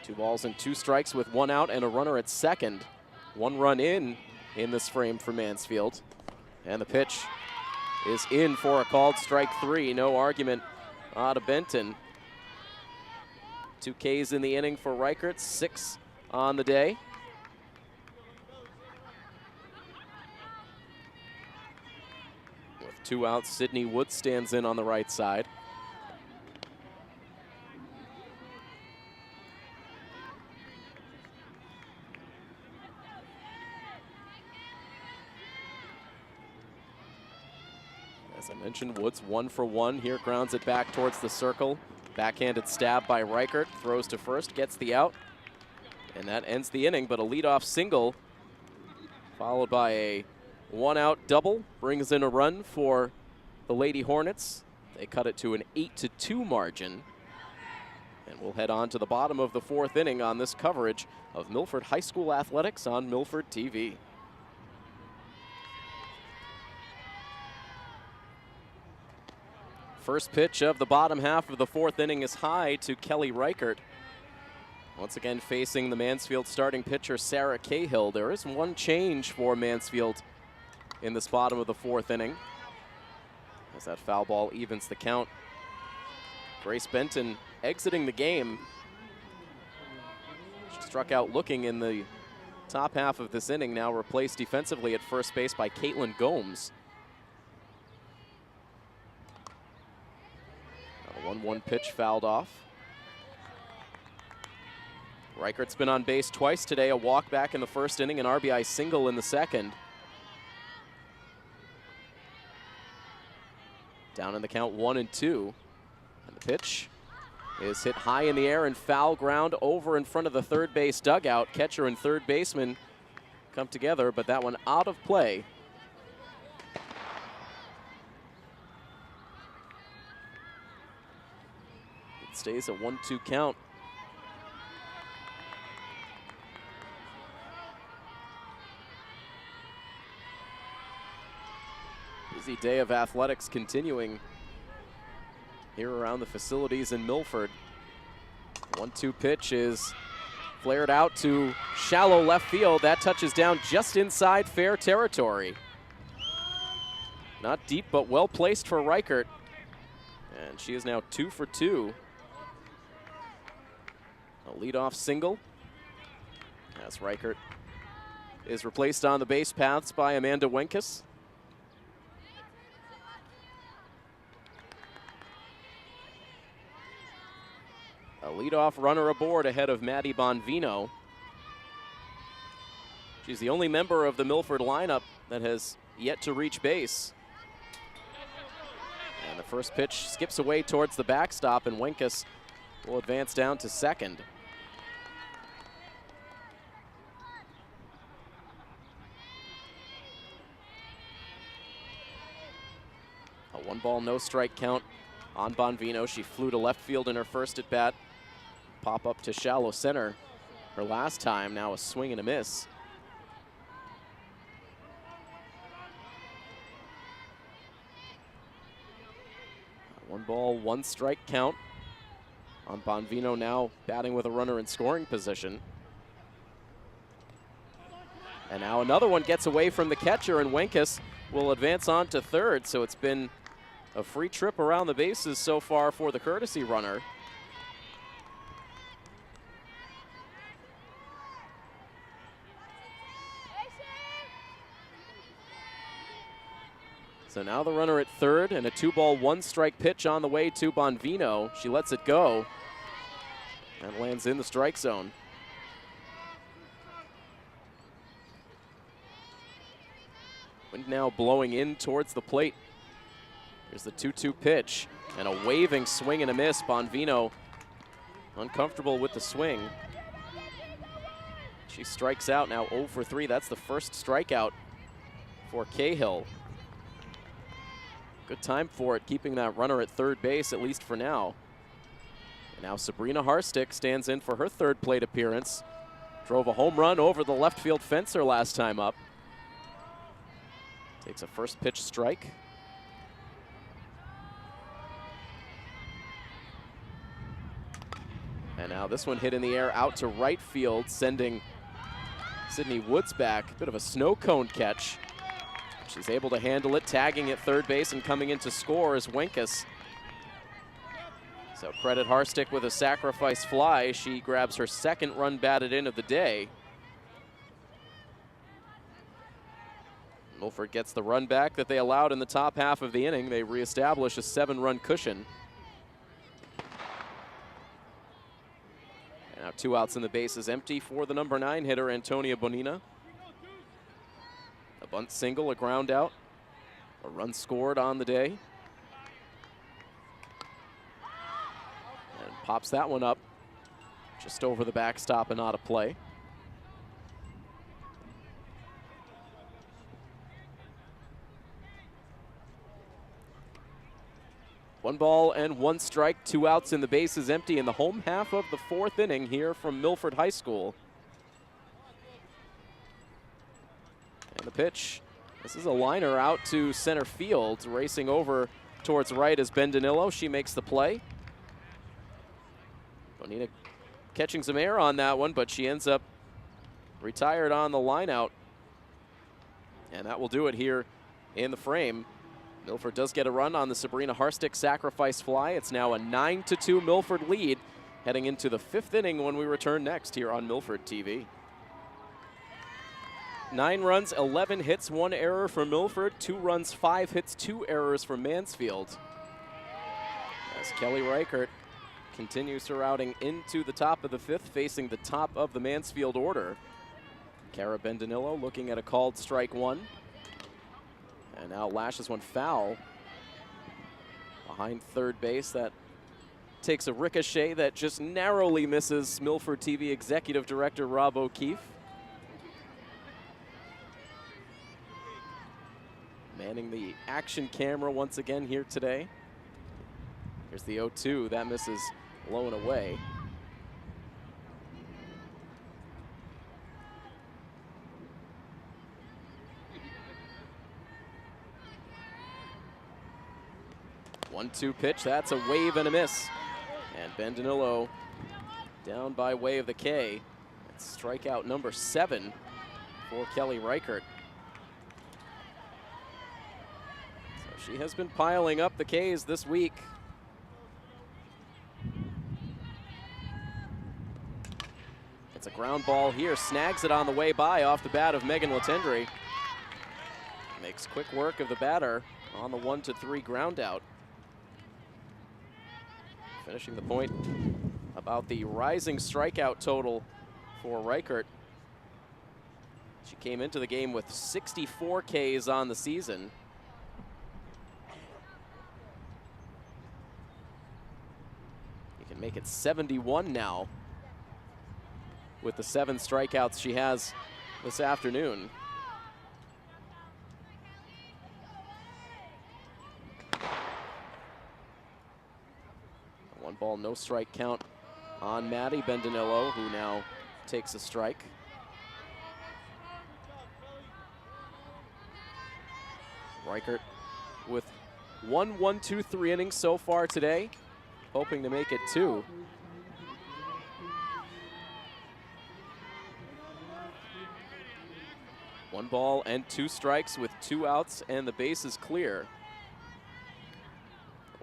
Two balls and 2 strikes with 1 out and a runner at second. 1 run in this frame for Mansfield. And the pitch is in for a called strike 3. No argument out of Benton. 2 Ks in the inning for Reichert, 6 on the day. With 2 outs, Sydney Woods stands in on the right side. As I mentioned, Woods 1 for 1 here, grounds it back towards the circle. Backhanded stab by Reichert, throws to first, gets the out, and that ends the inning. But a leadoff single followed by a 1-out double brings in a run for the Lady Hornets. They cut it to an 8-2 margin, and we'll head on to the bottom of the 4th inning on this coverage of Milford High School athletics on Milford TV. First pitch of the bottom half of the 4th inning is high to Kelly Reichert. Once again facing the Mansfield starting pitcher, Sarah Cahill. There is 1 change for Mansfield in this bottom of the 4th inning, as that foul ball evens the count. Grace Benton exiting the game. She struck out looking in the top half of this inning, now replaced defensively at first base by Caitlin Gomes. A 1-1 pitch fouled off. Reichert's been on base twice today, a walk back in the 1st inning, an RBI single in the 2nd. Down in the count 1-2. And the pitch is hit high in the air and foul ground over in front of the 3rd base dugout. Catcher and 3rd baseman come together, but that one out of play. It stays a 1-2 count. Busy day of athletics continuing here around the facilities in Milford. 1-2 pitch is flared out to shallow left field. That touches down just inside fair territory. Not deep, but well placed for Reichert. And she is now 2 for 2. A leadoff single as Reichert is replaced on the base paths by Amanda Wenkus. A leadoff runner aboard ahead of Maddie Bonvino. She's the only member of the Milford lineup that has yet to reach base. And the first pitch skips away towards the backstop, and Wenkus will advance down to second. A 1-ball, no strike count on Bonvino. She flew to left field in her first at bat. Pop up to shallow center her last time, now a swing and a miss. A 1-ball, 1 strike count on Bonvino, now batting with a runner in scoring position. And now another one gets away from the catcher, and Wenkus will advance on to third. So it's been a free trip around the bases so far for the courtesy runner. So now the runner at third, and a 2-ball, 1-strike pitch on the way to Bonvino. She lets it go and lands in the strike zone. Wind now blowing in towards the plate. Here's the 2-2 pitch, and a waving swing and a miss. Bonvino uncomfortable with the swing. She strikes out now 0 for 3. That's the first strikeout for Cahill. Good time for it, keeping that runner at third base, at least for now. And now Sabrina Harstick stands in for her third plate appearance. Drove a home run over the left field fencer last time up. Takes a first pitch strike. And now this one hit in the air out to right field, sending Sydney Woods back. Bit of a snow cone catch. She's able to handle it, tagging at third base and coming in to score is Wenkus. So credit Harstick with a sacrifice fly. She grabs her second run batted in of the day. Milford gets the run back that they allowed in the top half of the inning. They reestablish a 7-run cushion. And now 2 outs and the base is empty for the number 9 hitter, Antonia Bonina. A bunt single, a ground out, a run scored on the day. And pops that one up just over the backstop and out of play. One ball and 1 strike, 2 outs and the base is empty in the home half of the 4th inning here from Milford High School. And the pitch, this is a liner out to center field, racing over towards right as Ben Danilo. She makes the play. Bonina catching some air on that one, but she ends up retired on the line out. And that will do it here in the frame. Milford does get a run on the Sabrina Harstick sacrifice fly. It's now a 9-2 Milford lead heading into the 5th inning when we return next here on Milford TV. 9 runs, 11 hits, 1 error for Milford, 2 runs, 5 hits, 2 errors for Mansfield. As Kelly Reichert continues her outing into the top of the 5th, facing the top of the Mansfield order. Cara Bendanillo looking at a called strike 1. And now lashes one foul behind third base. That takes a ricochet that just narrowly misses Milford TV Executive Director Rob O'Keefe. Manning the action camera once again here today. Here's the 0-2. That misses low and away. One-two pitch. That's a wave and a miss. And Ben Danilo down by way of the K. It's strikeout number 7 for Kelly Reichert. She has been piling up the Ks this week. It's a ground ball here, snags it on the way by off the bat of Megan Latendry. Makes quick work of the batter on the 1-3 ground out. Finishing the point about the rising strikeout total for Reichert. She came into the game with 64 Ks on the season. Make it 71 now with the 7 strikeouts she has this afternoon. One ball, no strike count on Maddie Bendanillo, who now takes a strike. Reichert with 1-1-2-3 innings so far today, hoping to make it 2. 1 ball and 2 strikes with 2 outs, and the base is clear.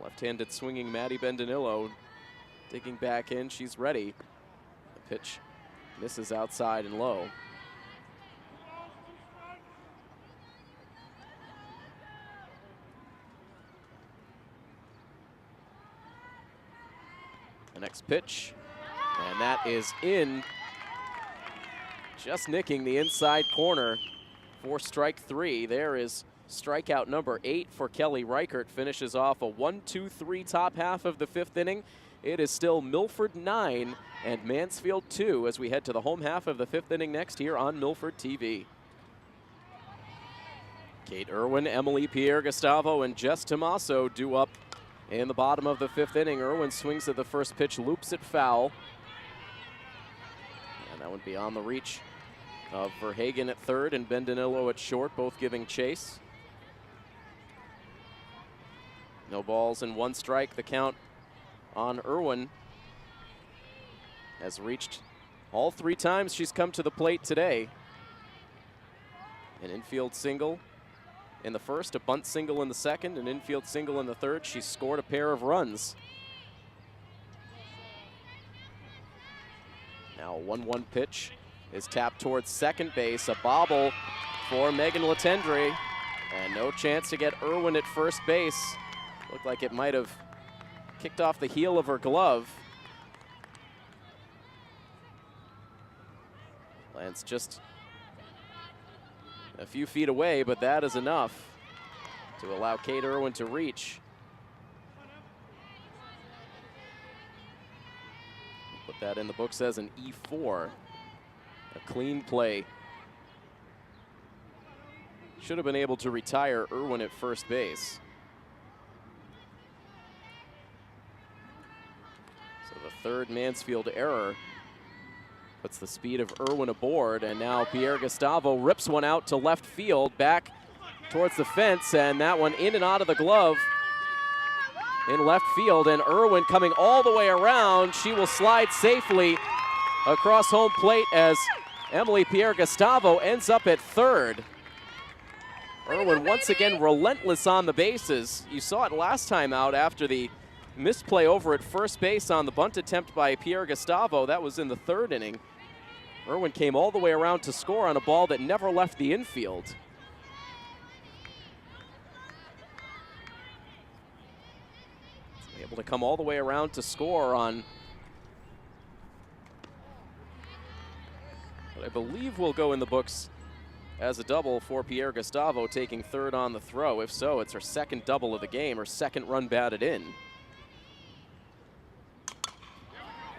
Left-handed swinging Maddie Bendinillo digging back in. She's ready. The pitch misses outside and low. The next pitch, and that is in, just nicking the inside corner for strike 3. There is strikeout number 8 for Kelly Reichert. Finishes off a 1-2-3 top half of the 5th inning. It is still Milford 9 and Mansfield 2 as we head to the home half of the 5th inning next here on Milford TV. Kate Irwin, Emily Pierre-Gustavo, and Jess Tomaso due up in the bottom of the 5th inning. Irwin swings at the first pitch, loops it foul. And that would be on the reach of Verhagen at third and Bendinillo at short, both giving chase. No balls and 1 strike. The count on Irwin has reached all 3 times she's come to the plate today. An infield single in the first, a bunt single in the second, an infield single in the third. She's scored a pair of runs. Now a 1-1 pitch is tapped towards second base. A bobble for Megan Latendre, and no chance to get Irwin at first base. Looked like it might have kicked off the heel of her glove. Lands just a few feet away, but that is enough to allow Kate Irwin to reach. Put that in the books as an E4. A clean play. Should have been able to retire Irwin at first base. So the 3rd Mansfield error puts the speed of Irwin aboard, and now Pierre-Gustavo rips one out to left field, back towards the fence, and that one in and out of the glove in left field, and Irwin coming all the way around. She will slide safely across home plate as Emily Pierre-Gustavo ends up at third. Irwin once again relentless on the bases. You saw it last time out after the misplay over at first base on the bunt attempt by Pierre-Gustavo. That was in the 3rd inning. Irwin came all the way around to score on a ball that never left the infield. Able to come all the way around to score on what I believe will go in the books as a double for Pierre-Gustavo, taking 3rd on the throw. If so, it's her 2nd double of the game, her 2nd run batted in.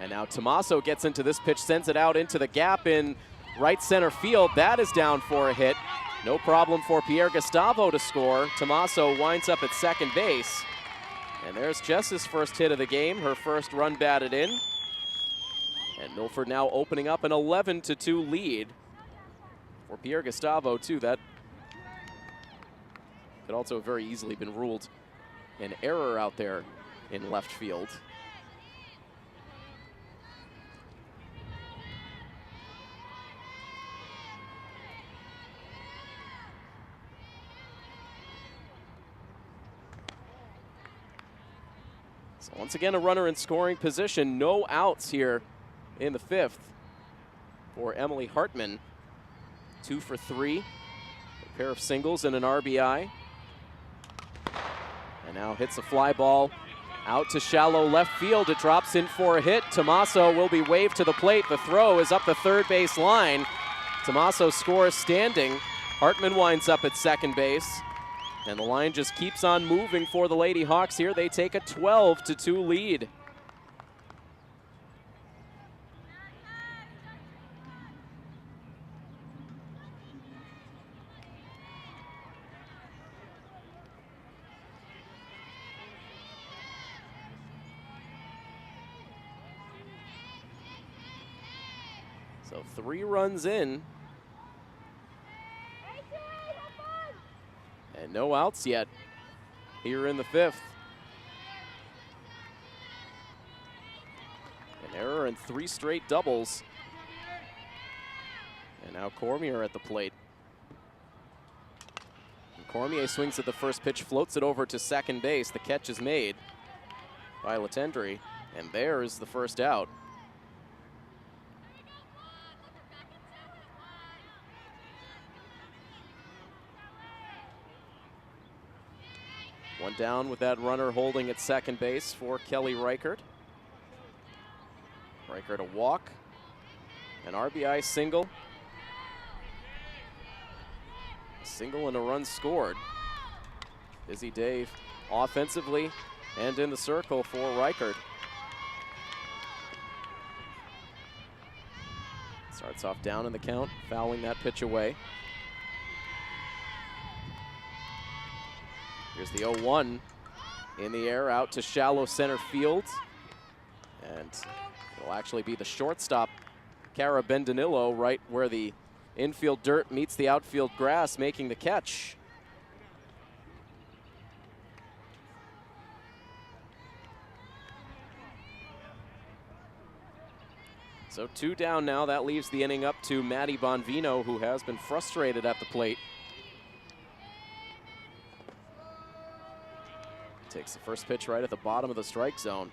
And now Tomaso gets into this pitch, sends it out into the gap in right center field. That is down for a hit. No problem for Pierre-Gustavo to score. Tomaso winds up at second base. And there's Jess's first hit of the game, her first run batted in. And Milford now opening up an 11-2 lead for Pierre-Gustavo, too. That could also have very easily been ruled an error out there in left field. So once again, a runner in scoring position. No outs here in the 5th for Emily Hartman. 2 for 3, a pair of singles and an RBI. And now hits a fly ball out to shallow left field. It drops in for a hit. Tomaso will be waved to the plate. The throw is up the third base line. Tomaso scores standing. Hartman winds up at second base. And the line just keeps on moving for the Lady Hawks here. They take a 12-2 lead. So 3 runs in. And no outs yet here in the 5th. An error and 3 straight doubles. And now Cormier at the plate. Cormier swings at the first pitch, floats it over to second base. The catch is made by Latendry, and there's the first out. One down with that runner holding at second base for Kelly Reichert. Reichert a walk, an RBI single. A single and a run scored. Busy day offensively and in the circle for Reichert. Starts off down in the count, fouling that pitch away. Here's the 0-1 in the air, out to shallow center field. And it'll actually be the shortstop, Cara Bendanillo, right where the infield dirt meets the outfield grass, making the catch. So 2 down now. That leaves the inning up to Maddie Bonvino, who has been frustrated at the plate. Takes the first pitch right at the bottom of the strike zone.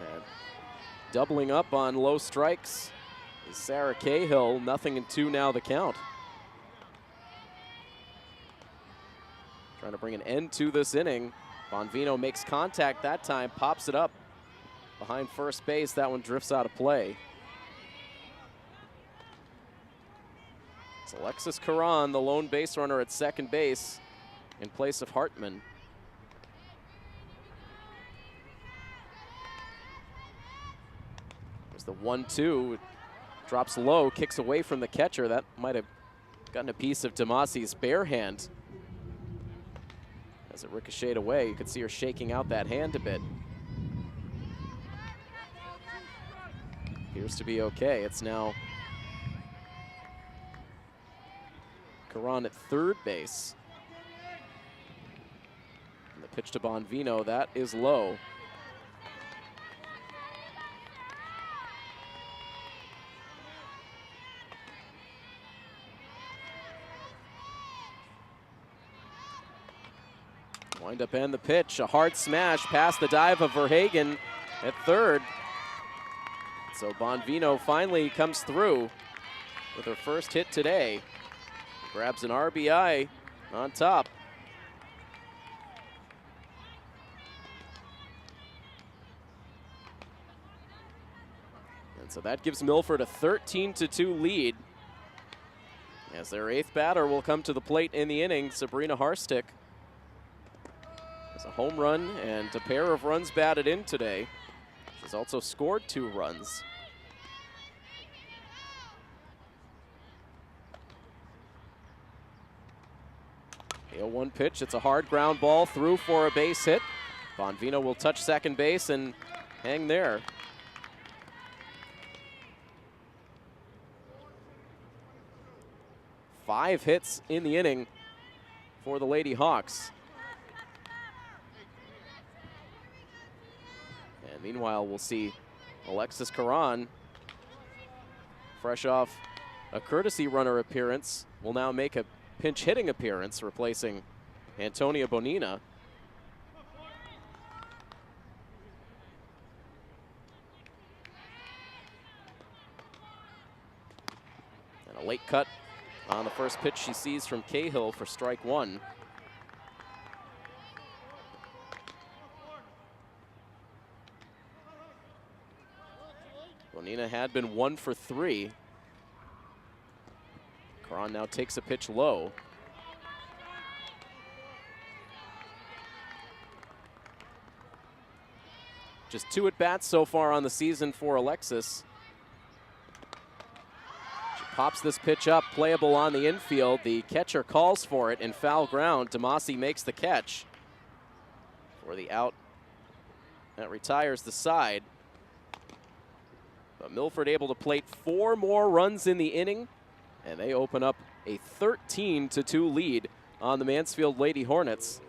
And doubling up on low strikes is Sarah Cahill. 0-2 now the count. Trying to bring an end to this inning. Bonvino makes contact that time, pops it up behind first base. That one drifts out of play. It's Alexis Caron, the lone base runner at second base in place of Hartman. There's the 1-2. Drops low, kicks away from the catcher. That might have gotten a piece of Damasi's bare hand. As it ricocheted away, you could see her shaking out that hand a bit. Appears to be okay. It's now Caron at third base. And the pitch to Bonvino, that is low. Wind up and the pitch, a hard smash past the dive of Verhagen at third. So Bonvino finally comes through with her first hit today. Grabs an RBI on top. And so that gives Milford a 13-2 lead. As their 8th batter will come to the plate in the inning, Sabrina Harstick. A home run and a pair of runs batted in today. She's also scored 2 runs. The 0-1 pitch, it's a hard ground ball through for a base hit. Bonvino will touch second base and hang there. Five hits in the inning for the Lady Hawks. And meanwhile, we'll see Alexis Caron, fresh off a courtesy runner appearance, will now make a pinch hitting appearance, replacing Antonia Bonina. And a late cut on the first pitch she sees from Cahill for strike 1. Bonina had been 1 for 3. Caron now takes a pitch low. Just 2 at-bats so far on the season for Alexis. She pops this pitch up, playable on the infield. The catcher calls for it in foul ground. Damasi makes the catch for the out. That retires the side. But Milford able to plate 4 more runs in the inning, and they open up a 13-2 lead on the Mansfield Lady Hornets.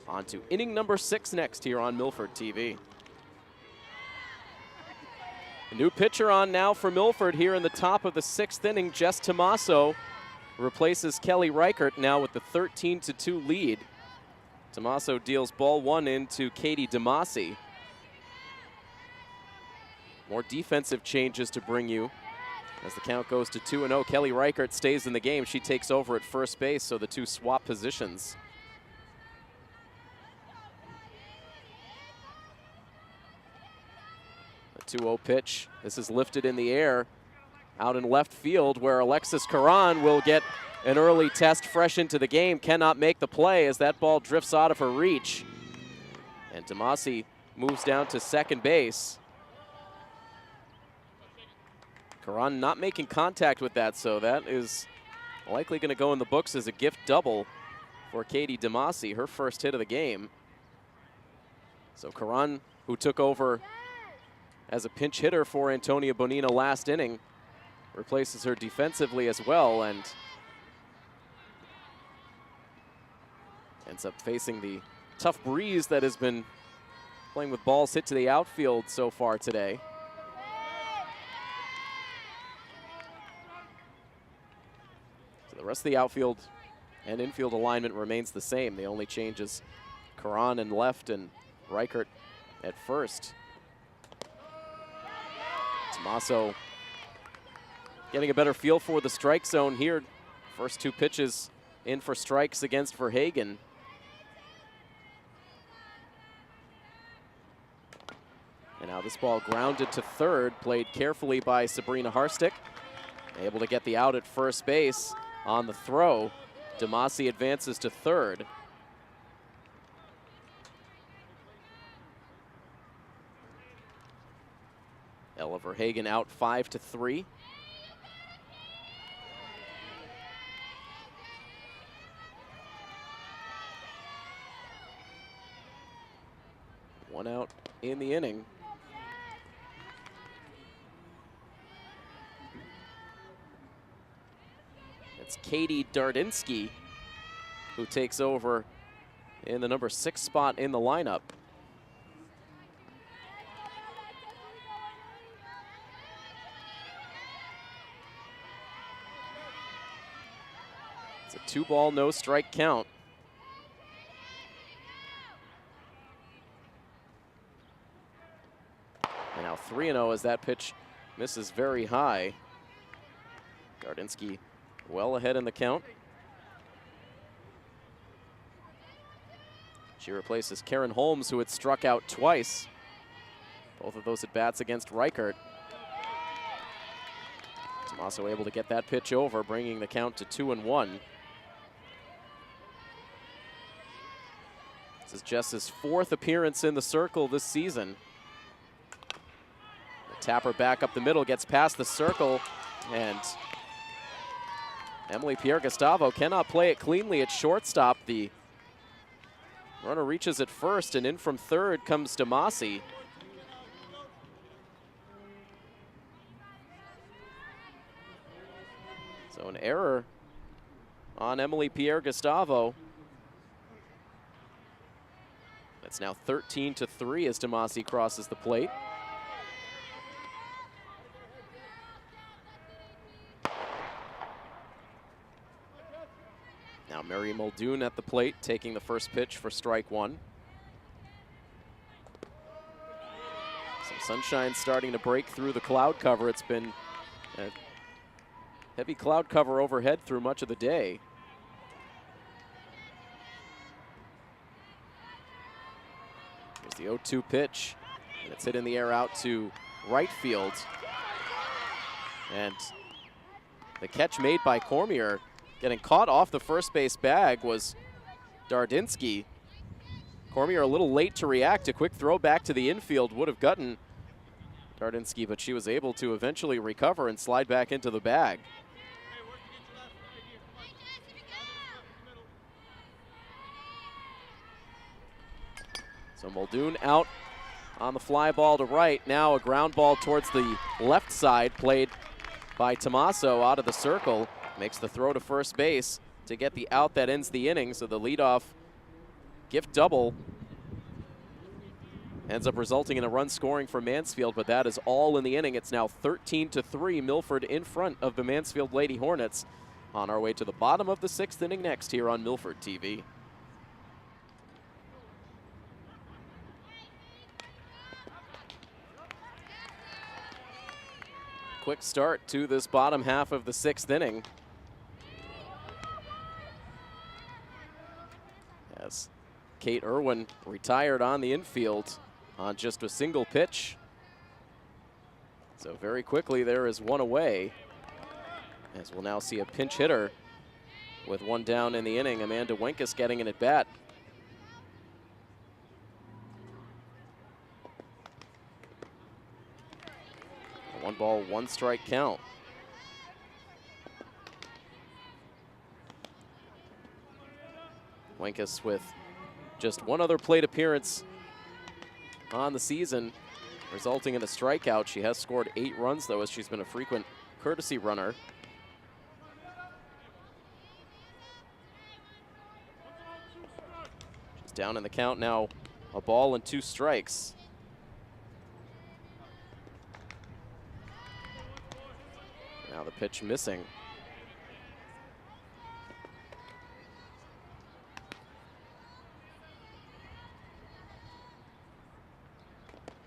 On to inning number 6 next here on Milford TV. A new pitcher on now for Milford here in the top of the 6th inning. Jess Tomaso replaces Kelly Reichert now with the 13-2 lead. Tomaso deals ball 1 into Katie DeMasi. More defensive changes to bring you as the count goes to 2-0. Kelly Reichert stays in the game. She takes over at first base, so the two swap positions. A 2-0 pitch. This is lifted in the air out in left field, where Alexis Caron will get an early test fresh into the game. Cannot make the play as that ball drifts out of her reach. And DeMasi moves down to second base. Caron not making contact with that, so that is likely going to go in the books as a gift double for Katie DeMasi, her first hit of the game. So Caron, who took over as a pinch hitter for Antonia Bonina last inning, replaces her defensively as well and ends up facing the tough breeze that has been playing with balls hit to the outfield so far today. So the rest of the outfield and infield alignment remains the same. The only change is Caron in left and Reichert at first. Tomaso getting a better feel for the strike zone here. First two pitches in for strikes against Verhagen. And now this ball grounded to third, played carefully by Sabrina Harstick. Able to get the out at first base on the throw. DeMasi advances to third. Ella Verhagen out 5-3. One out in the inning. It's Katie Dardinsky who takes over in the number 6 spot in the lineup. It's a 2-ball, no strike count. And now 3-0 as that pitch misses very high. Dardinsky well ahead in the count. She replaces Karen Holmes, who had struck out twice. Both of those at bats against Reichert. Tomaso able to get that pitch over, bringing the count to 2-1. This is Jess's 4th appearance in the circle this season. The tapper back up the middle, gets past the circle, and Emily Pierre-Gustavo cannot play it cleanly at shortstop. The runner reaches at first, and in from third comes DeMasi. So an error on Emily Pierre-Gustavo. It's now 13-3 as DeMasi crosses the plate. Now Mary Muldoon at the plate, taking the first pitch for strike 1. Some sunshine starting to break through the cloud cover. It's been a heavy cloud cover overhead through much of the day. Here's the 0-2 pitch, and it's hit in the air out to right field. And the catch made by Cormier, getting caught off the first base bag, was Dardinsky. Cormier a little late to react. A quick throw back to the infield would have gotten Dardinsky, but she was able to eventually recover and slide back into the bag. So Muldoon out on the fly ball to right. Now a ground ball towards the left side, played by Tomaso out of the circle. Makes the throw to first base to get the out that ends the inning. So the leadoff gift double Ends up resulting in a run scoring for Mansfield, but that is all in the inning. It's now 13-3, Milford in front of the Mansfield Lady Hornets. On our way to the bottom of the 6th inning next here on Milford TV. Quick start to this bottom half of the 6th inning. As Kate Irwin retired on the infield on just a single pitch. So very quickly there is one away. As we'll now see a pinch hitter with one down in the inning. Amanda Wenkus getting an at bat. A 1-ball, 1-strike count. Wenkus with just one other plate appearance on the season, resulting in a strikeout. She has scored 8 runs, though, as she's been a frequent courtesy runner. She's down in the count now, a ball and 2 strikes. Now the pitch missing.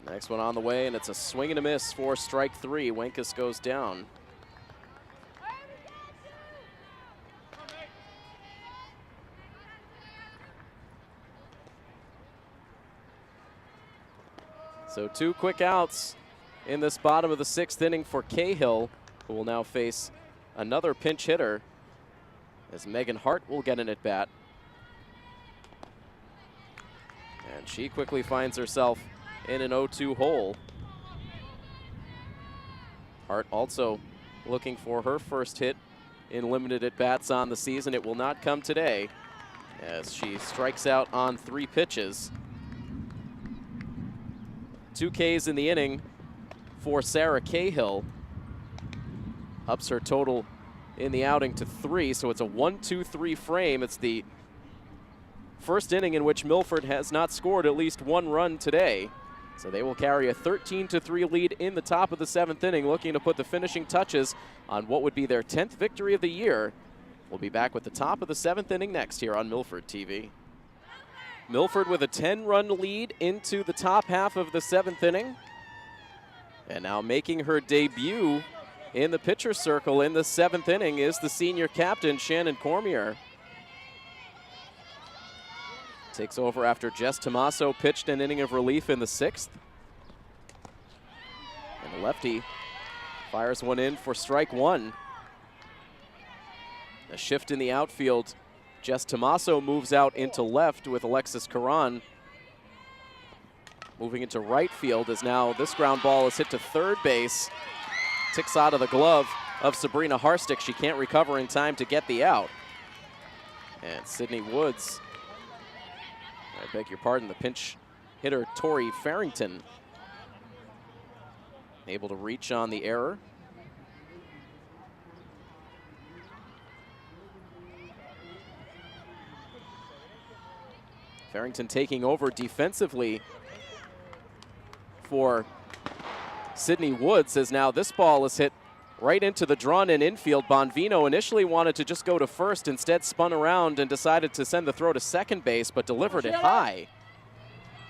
Next one on the way, and it's a swing and a miss for strike 3. Wenkus goes down. So 2 quick outs in this bottom of the 6th inning for Cahill, who will now face another pinch hitter as Megan Hart will get an at bat. And she quickly finds herself in an 0-2 hole. Hart also looking for her first hit in limited at-bats on the season. It will not come today as she strikes out on 3 pitches. 2 Ks in the inning for Sarah Cahill. Ups her total in the outing to 3, so it's a 1-2-3 frame. It's the first inning in which Milford has not scored at least 1 run today. So they will carry a 13-3 lead in the top of the 7th inning, looking to put the finishing touches on what would be their 10th victory of the year. We'll be back with the top of the 7th inning next here on Milford TV. Milford with a 10-run lead into the top half of the 7th inning. And now making her debut in the pitcher circle in the 7th inning is the senior captain, Shannon Cormier. Takes over after Jess Tomaso pitched an inning of relief in the 6th. And the lefty fires one in for strike 1. A shift in the outfield. Jess Tomaso moves out into left with Alexis Caron moving into right field, as now this ground ball is hit to third base. Ticks out of the glove of Sabrina Harstick. She can't recover in time to get the out. And Sydney Woods, I beg your pardon, the pinch hitter Tori Farrington, able to reach on the error. Farrington taking over defensively for Sydney Woods, as now this ball is hit right into the drawn-in infield. Bonvino initially wanted to just go to first, instead spun around and decided to send the throw to second base, but delivered it high.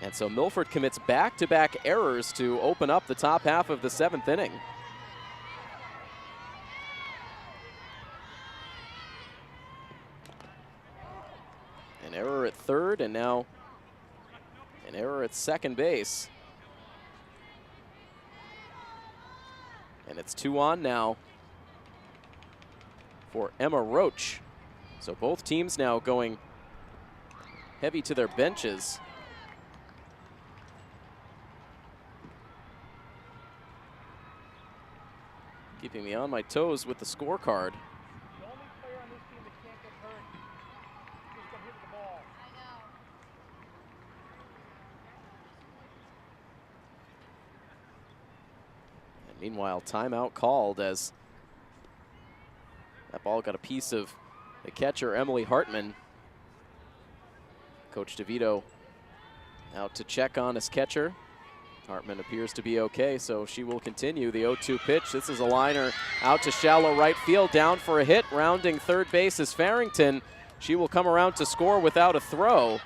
And so Milford commits back-to-back errors to open up the top half of the 7th inning. An error at third, and now an error at second base. And it's 2 on now for Emma Roach. So both teams now going heavy to their benches. Keeping me on my toes with the scorecard. Meanwhile, timeout called as that ball got a piece of the catcher, Emily Hartman. Coach DeVito out to check on his catcher. Hartman appears to be okay, so she will continue the 0-2 pitch. This is a liner out to shallow right field, down for a hit. Rounding third base is Farrington. She will come around to score without a throw.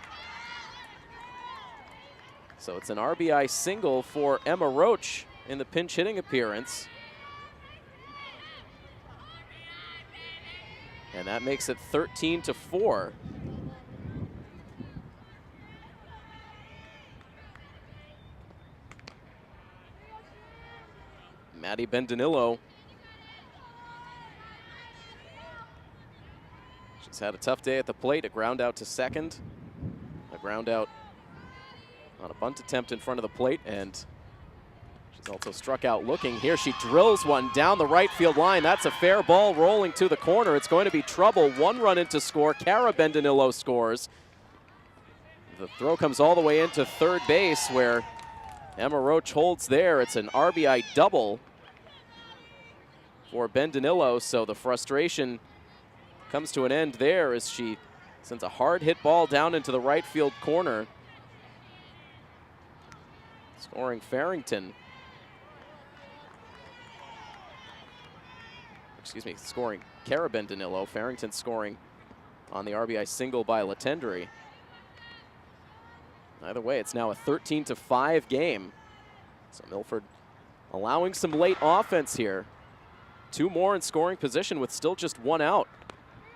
So it's an RBI single for Emma Roach in the pinch hitting appearance. And that makes it 13-4. Maddie Bendanillo. She's had a tough day at the plate. A ground out to second. A ground out on a bunt attempt in front of the plate, and she's also struck out looking. Here she drills one down the right field line. That's a fair ball rolling to the corner. It's going to be trouble. 1 run into score. Cara Bendanillo scores. The throw comes all the way into third base where Emma Roach holds there. It's an RBI double for Bendanillo, so the frustration comes to an end there as she sends a hard hit ball down into the right field corner. Scoring Farrington. Excuse me, scoring Cara Bendanillo. Farrington scoring on the RBI single by Latendry. Either way, it's now a 13-5 game. So Milford allowing some late offense here. 2 more in scoring position with still just 1 out.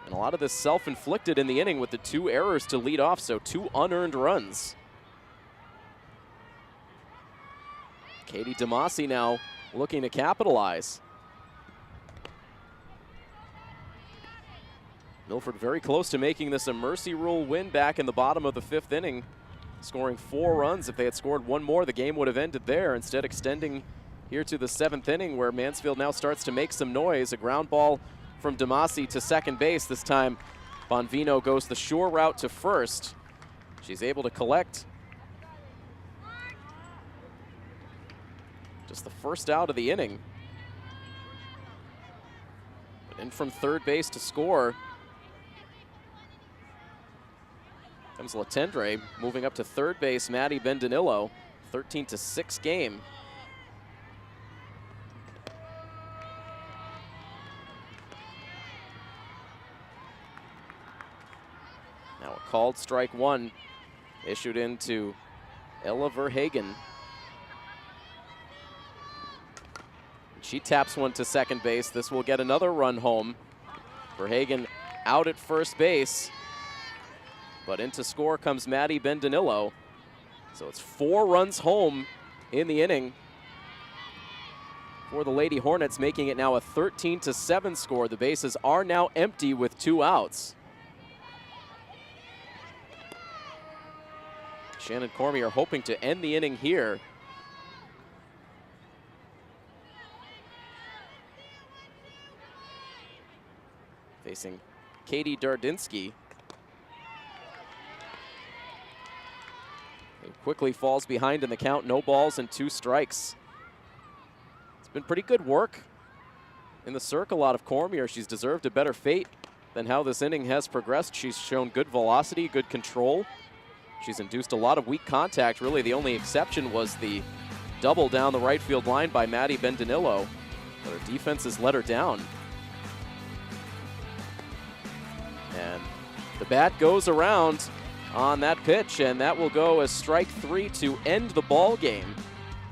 And a lot of this self-inflicted in the inning with the 2 errors to lead off, so 2 unearned runs. Katie DeMasi now looking to capitalize. Milford very close to making this a mercy rule win back in the bottom of the 5th inning, scoring 4 runs. If they had scored 1 more, the game would have ended there. Instead, extending here to the 7th inning where Mansfield now starts to make some noise. A ground ball from DeMasi to second base. This time, Bonvino goes the sure route to first. She's able to collect just the first out of the inning. But in from third base to score comes Latendry, moving up to third base, Maddie Bendanillo. 13-6 game. Now a called strike 1 issued into Ella Verhagen. She taps one to second base. This will get another run home. Verhagen out at first base. But into score comes Maddie Bendanillo. So it's 4 runs home in the inning for the Lady Hornets, making it now a 13-7 score. The bases are now empty with 2 outs. Shannon Cormier hoping to end the inning here. Facing Katie Dardinsky. He quickly falls behind in the count. No balls and 2 strikes. It's been pretty good work in the circle out of Cormier. She's deserved a better fate than how this inning has progressed. She's shown good velocity, good control. She's induced a lot of weak contact. Really, the only exception was the double down the right field line by Maddie Bendanillo. But her defense has let her down. And the bat goes around on that pitch, and that will go as strike 3 to end the ball game.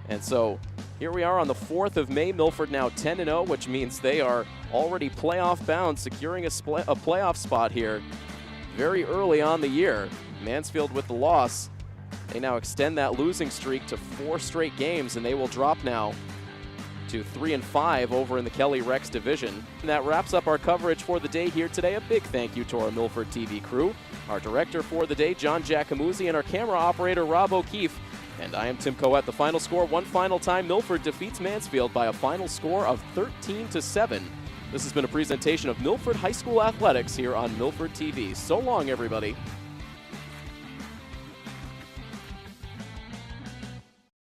And so here we are on the 4th of May. Milford now 10-0, which means they are already playoff bound, securing a playoff spot here very early on the year. Mansfield with the loss. They now extend that losing streak to 4 straight games, and they will drop now to 3-5 over in the Kelly Rex division. And that wraps up our coverage for the day here today. A big thank you to our Milford TV crew, our director for the day, John Giacomuzzi, and our camera operator, Rob O'Keefe. And I am Tim Coette. The final score, one final time, Milford defeats Mansfield by a final score of 13-7. This has been a presentation of Milford High School Athletics here on Milford TV. So long, everybody.